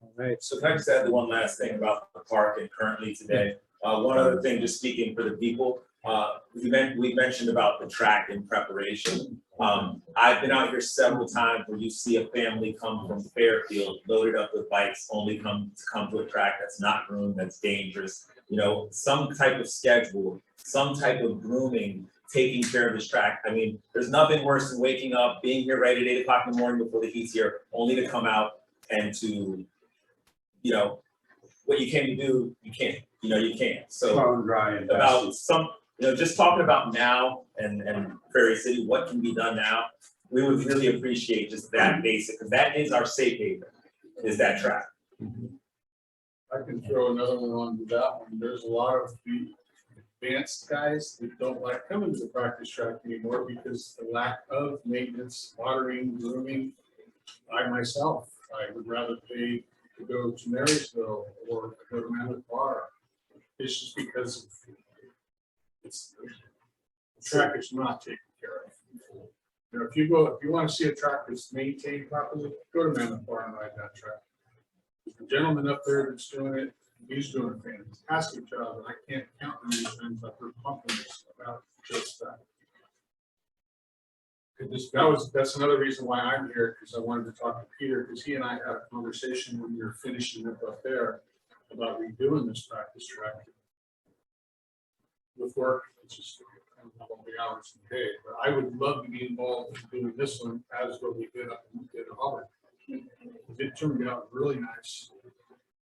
All right, So can I just add the one last thing about the park and currently today? One other thing, just speaking for the people, we mentioned about the track in preparation. I've been out here several times where you see a family come from Fairfield loaded up with bikes, only come to a track that's not groomed, that's dangerous. You know, some type of schedule, some type of grooming, taking care of this track. I mean, there's nothing worse than waking up, being here right at 8 o'clock in the morning before the heat's here, only to come out and to, you know, what you came to do, you can't, you can't. So Bone dry and about dusty. some, just talking about now and Prairie City, what can be done now, we would really appreciate just that basic, because that is our safe haven, is that track. I can throw another one on to that one. There's a lot of the advanced guys that don't like coming to the practice track anymore because the lack of maintenance, watering, grooming. I myself, I would rather pay to go to Marysville or go to Mammoth Bar. It's just because it's the track is not taken care of. You know, if you want to see a track that's maintained properly, go to Mammoth Bar and ride that track. The gentleman up there that's doing it, he's doing a fantastic job, and I can't count how many times I've heard compliments about just that. That's another reason why I'm here, because I wanted to talk to Peter, because he and I had a conversation when we were finishing up there about redoing this practice track. With work, it's just, I don't know how many hours a day, but I would love to be involved in doing this one as what we did up in Auburn. It turned out really nice.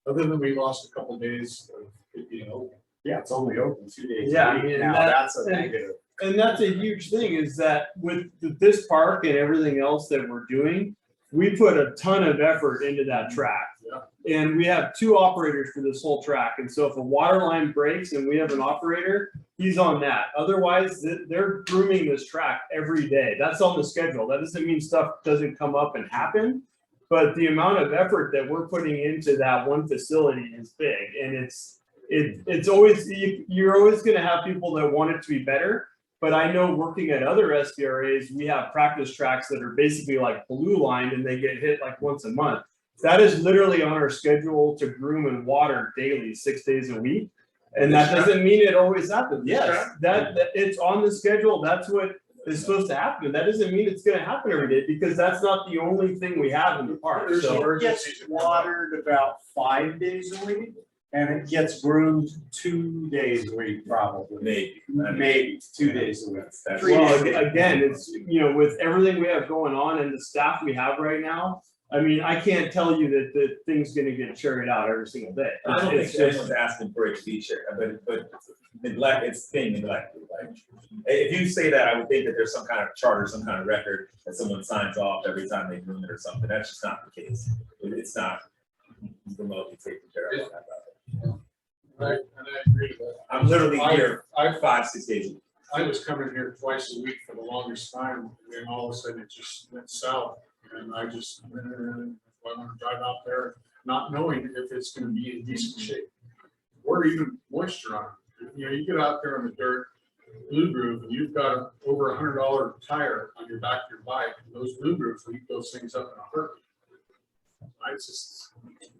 Other than we lost a couple days of it being open. Yeah, it's only open 2 days. Yeah, a I week. mean, Now that- that's a negative. and that's a huge thing, is that with this park and everything else that we're doing, we put a ton of effort into that track. And we have 2 operators for this whole track. And so if a water line breaks and we have an operator, he's on that. Otherwise, they're grooming this track every day. That's on the schedule. That doesn't mean stuff doesn't come up and happen, but the amount of effort that we're putting into that one facility is big. And it's always, you're always going to have people that want it to be better. But I know working at other SVRAs, we have practice tracks that are basically like blue lined and they get hit like once a month. That is literally on our schedule to groom and water daily, 6 days a week. And that doesn't mean it always happens. Yes, that it's on the schedule. That's what is supposed to happen. That doesn't mean it's going to happen every day, because that's not the only thing we have in the park. It gets watered about 5 days a week, and it gets groomed 2 days a week, probably. Maybe 2 days a week. Well, again, it's, you know, with everything we have going on and the staff we have right now, I mean, I can't tell you that the thing's gonna get carried out every single day. I don't It's think anyone's asking for it to be shared, but neglect, it's being neglected. Like, if you say that, I would think that there's some kind of charter, some kind of record that someone signs off every time they groom it or something. That's just not the case. It's not remotely taken care of. Right, and I agree with that. I'm literally here I've 5-6 days a week. I was coming here twice a week for the longest time, and then all of a sudden it just went south. And I just, I want to drive out there, not knowing if it's going to be in decent shape, or even moisture on it. You know, you get out there on the dirt, blue groove, and you've got over $100 tire on your back of your bike, and those blue grooves will eat those things up in a heartbeat. It's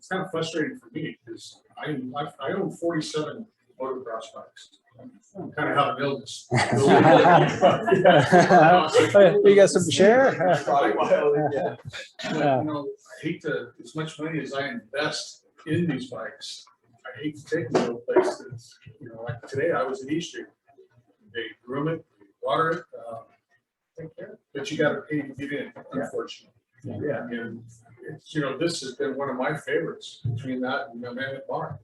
kind of frustrating for me, because I own 47 motocross bikes. I kind of have an illness. You got some to share? You know, I hate to, as much money as I invest in these bikes, I hate to take them to a place that's, you know, like today I was in East Street. They groom it, they water it, take care. But you got to pay to get in, unfortunately. Yeah. And it's, you know, this has been one of my favorites between that and the Mammoth Barn.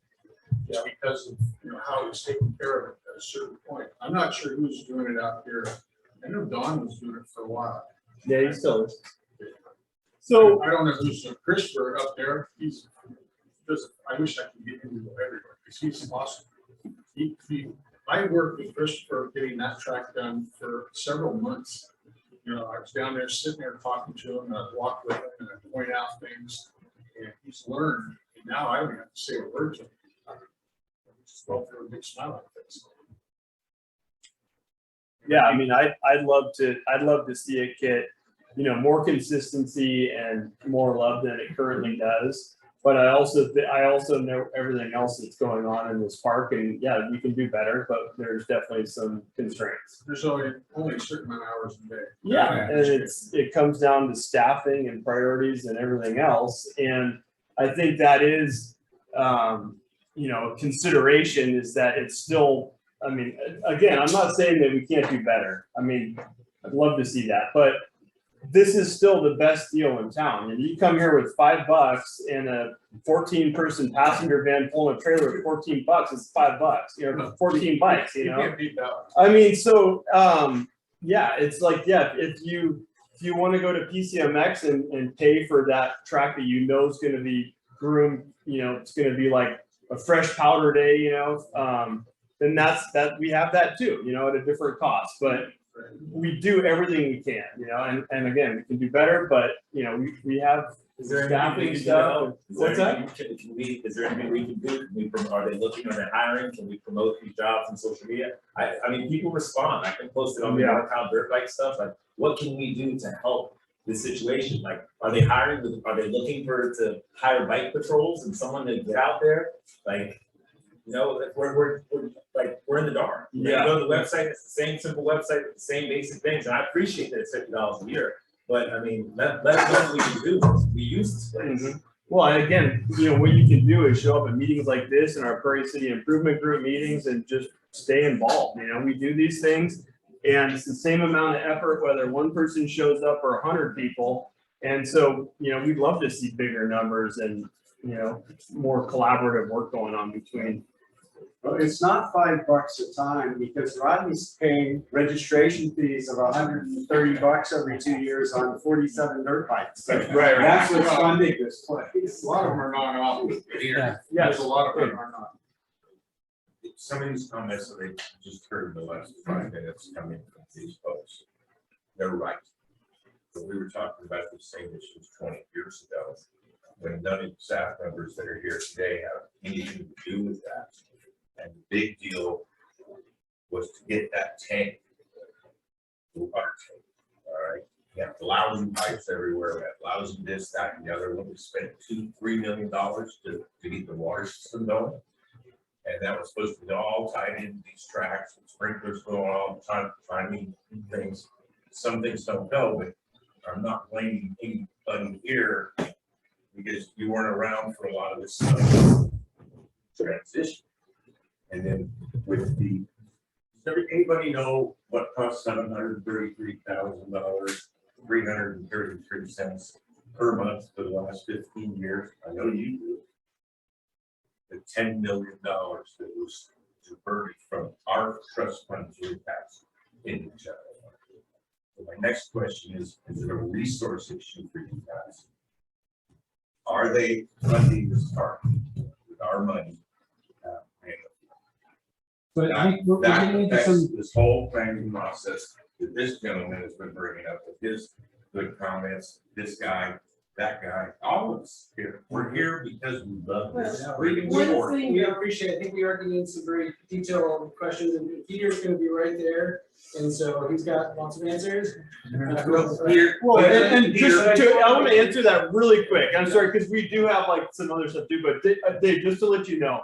Just because of, you know, how it's taken care of it at a certain point. I'm not sure who's doing it out here. I know Don was doing it for a while. Yeah, he still is. So I don't know who's Christopher up there. I wish I could get him to go everywhere, because he's awesome. I worked with Christopher getting that track done for several months. You know, I was down there sitting there talking to him, and I'd walk with him and I'd point out things, and he's learned. And now I don't even have to say a word to him. Just go through a big smile like this. yeah, I mean, I'd love to see it get, you know, more consistency and more love than it currently does. But I also know everything else that's going on in this park, and yeah, we can do better, but there's definitely some constraints. There's only a certain amount of hours a day. Yeah, and it comes down to staffing and priorities and everything else. And I think that is, you know, consideration is that it's still, I mean, again, I'm not saying that we can't do better. I mean, I'd love to see that, but this is still the best deal in town. And you come here with $5 and a 14-person passenger van pulling a trailer with $14, it's $5, you know, 14 bikes, you know? can't beat that. I mean, so, yeah, it's like, yeah, if you want to go to PCMX and pay for that track that you know is going to be groomed, you know, it's going to be like a fresh powder day, you know, then that we have that too, you know, at a different cost, but we do everyththing we can, you know, and again, we can do better, but you know, we have Is there staffing anything stuff. What's that? Is there anything we can do? Are they looking, are they hiring? Can we promote these jobs on social media? I mean, people respond. I can post it on the Northtown dirt bike stuff. Like, what can we do to help this situation? Like, are they hiring? Are they looking to hire bike patrols and someone to get out there? Like, you know, we're in the dark. Yeah. You go to the website, it's the same simple website, the same basic things. And I appreciate that it's $50 a year. But I mean, let us know what we can do. We use this place. Mm-hmm. Well, and again, you know, what you can do is show up at meetings like this and our Prairie City Improvement Group meetings and just stay involved. You know, we do these things and it's the same amount of effort, whether one person shows up or 100 people. And so, you know, we'd love to see bigger numbers and, you know, more collaborative work going on between Well, it's not $5 a time because Rodney's paying registration fees of $130 every 2 years on 47 dirt bikes. So Right. that's what's funding this place. A lot of them are not off here. Yeah. There's a lot of them are not. Some of these comments that I just heard in the last 5 minutes coming from these folks, they're right. But we were talking about the same issues 20 years ago, when none of the staff members that are here today have anything to do with that. And the big deal was to get that tank, the water tank, all right? You have lousy pipes everywhere, we have lousy this, that, and the other one. We spent $2-3 million to get the water system going. And that was supposed to be all tied into these tracks, and sprinklers going all the time, timing things. Some things don't go, but I'm not blaming anybody here because you weren't around for a lot of this transition. And then with the, does anybody know what cost $733,000, 333 cents per month for the last 15 years? I know you do. The $10 million that was diverted from our trust funds we passed into the general fund. So my next question is it a resource issue for you guys? Are they funding this park with our money? But I think we're That getting into affects some, this whole planning process that this gentleman has been bringing up with his good comments, this guy, that guy, all of us here. We're here because we love this. freaking One sport. thing- we appreciate, I think we are getting into some very detailed questions, and Peter's gonna be right there, and so he's got lots of answers. Here, Well, and Peter, just to, I want to answer that really quick. I'm sorry, because we do have like some other stuff too, but Dave, just to let you know,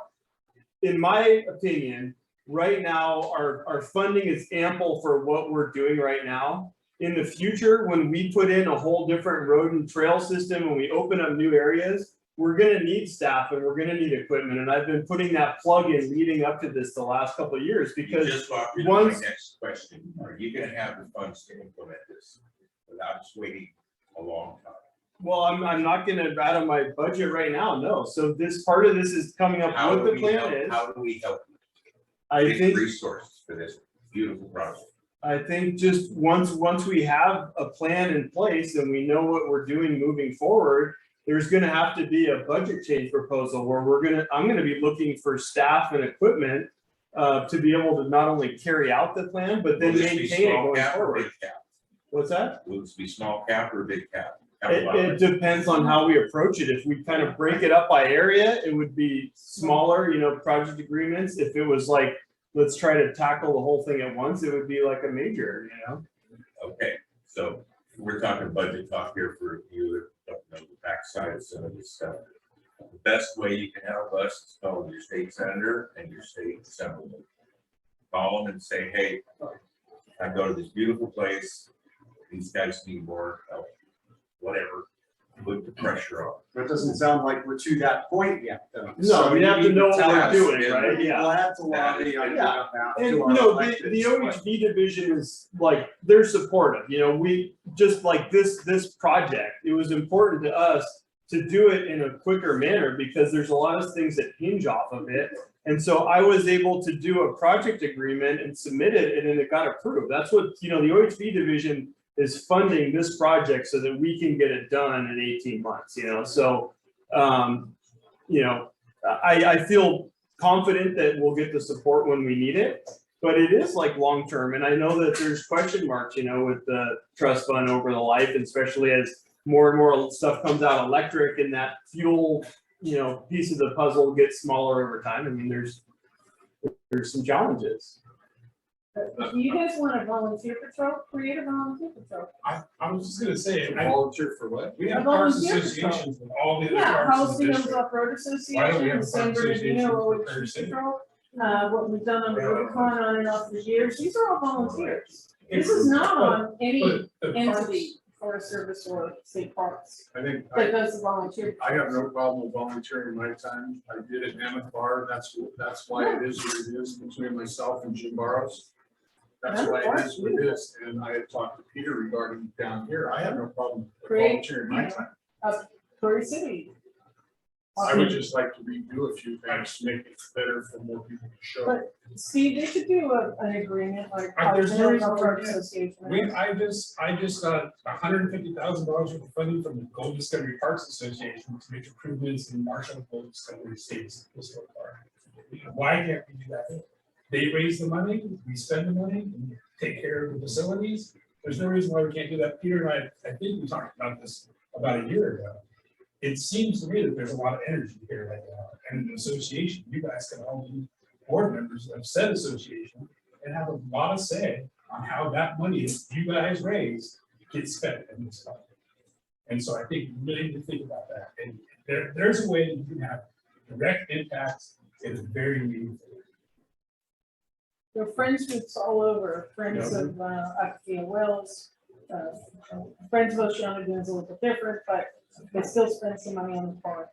in my opinion, right now, our funding is ample for what we're doing right now. In the future, when we put in a whole different road and trail system, and we open up new areas, we're gonna need staff and we're gonna need equipment. And I've been putting that plug in leading up to this the last couple of years You because just walked me to my once- next question. Are you gonna have the funds to implement this without just waiting a long time? well, I'm not gonna out of my budget right now, no. So this part of this is coming up How what do the we plan help, is. how do we help I get think resources for this beautiful project? I think just once we have a plan in place and we know what we're doing moving forward, there's gonna have to be a budget change proposal where I'm gonna be looking for staff and equipment to be able to not only carry out the plan, but then Will this be maintain it small going cap or forward. big cap? What's that? Will this be small cap or big cap? It depends on how we approach it. If we kind of break it up by area, it would be smaller, project agreements. If it was like, let's try to tackle the whole thing at once, it would be like a major, Okay, so we're talking budget talk here for you that don't know the backside of some of this stuff. The best way you can help us is call your state senator and your state assemblyman. Call them and say, hey, I go to this beautiful place. These guys need more help, whatever, put the pressure on. That doesn't sound like we're to that point yet, though. No, we have to know what we're us, doing, yeah. right? Yeah. Glad to lobby on your Yeah. behalf And, to our the electeds. OHV division is like, they're supportive, we, just like this project, it was important to us to do it in a quicker manner because there's a lot of things that hinge off of it. And so I was able to do a project agreement and submit it, and then it got approved. That's what, the OHV division is funding this project so that we can get it done in 18 months, so, I feel confident that we'll get the support when we need it, but it is like long-term. And I know that there's question marks, with the trust fund over the life, especially as more and more stuff comes out electric and that fuel, piece of the puzzle gets smaller over time. I mean, there's some challenges. If you guys want a volunteer patrol, create a volunteer patrol. I was just gonna say, Volunteer for what? we A have parks volunteer associations with all the other Yeah, parks in the Halstead's district. Off-Road Why don't we have Association, a San park association Bernardino for OHV Prairie City? Patrol, what we've done on the Rubicon on and off for years, these are all volunteers. This is not on any But the parks, entity, Forest Service or state parks, I think, that does the volunteer. I have no problem with volunteering my time. I did it in Emmett Bar. That's why it is what it is between myself and Jim Barrows. That's why it is what it is. And I had talked to Peter regarding down here. I have no problem with Create, volunteering my time. Prairie City, I would just like to redo a few things to make it better for more people to show. But Steve, they could do an agreement like. There's no reason Railroad we can't. Association. I just got $150,000 worth of funding from the Gold Discovery Parks Association to make improvements in Marshall Gold Discovery State's historic park. Why can't we do that? They raise the money, we spend the money, and take care of the facilities. There's no reason why we can't do that. Peter and I think we talked about this about a year ago. It seems to me that there's a lot of energy here right now, and an association, you guys can all be board members of said association and have a lot of say on how that money that you guys raise gets spent in this country. And so I think we really need to think about that. And there's a way that you can have direct impacts in a very meaningful way. There are friends groups all over, friends of Aktia Wells, friends of Oceana Dunes a little bit different, but they still spend some money on the park.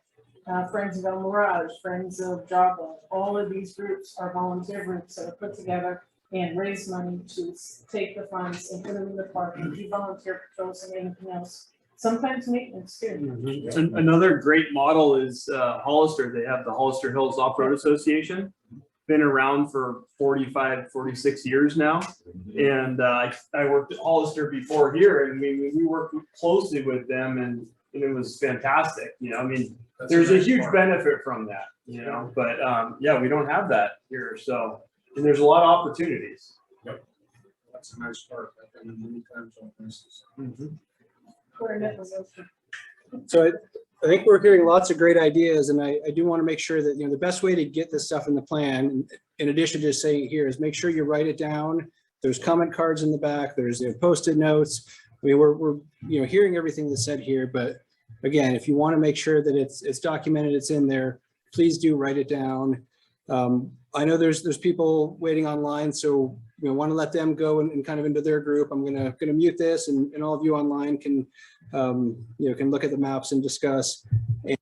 Friends of El Mirage, friends of Java, all of these groups are volunteer groups that are put together and raise money to take the funds and put them in the park and do volunteer patrols and anything else. Sometimes maintenance too. Another great model is Hollister. They have the Hollister Hills Off-Road Association. Been around for 45, 46 years now. And I worked at Hollister before here, and we worked closely with them, and it was fantastic. You know, I mean, there's a huge benefit from that, you know, but yeah, we don't have that here. So, and there's a lot of opportunities. That's a nice part. I've been many times on this. So I think we're hearing lots of great ideas, and I do want to make sure that, you know, the best way to get this stuff in the plan, in addition to just saying it here, is make sure you write it down. There's comment cards in the back. There's Post-it notes. I mean, we're you know, hearing everything that's said here, but again, if you want to make sure that it's documented, it's in there, please do write it down. I know there's people waiting online, so we want to let them go and kind of into their group. I'm gonna mute this, and all of you online can you know, can look at the maps and discuss. And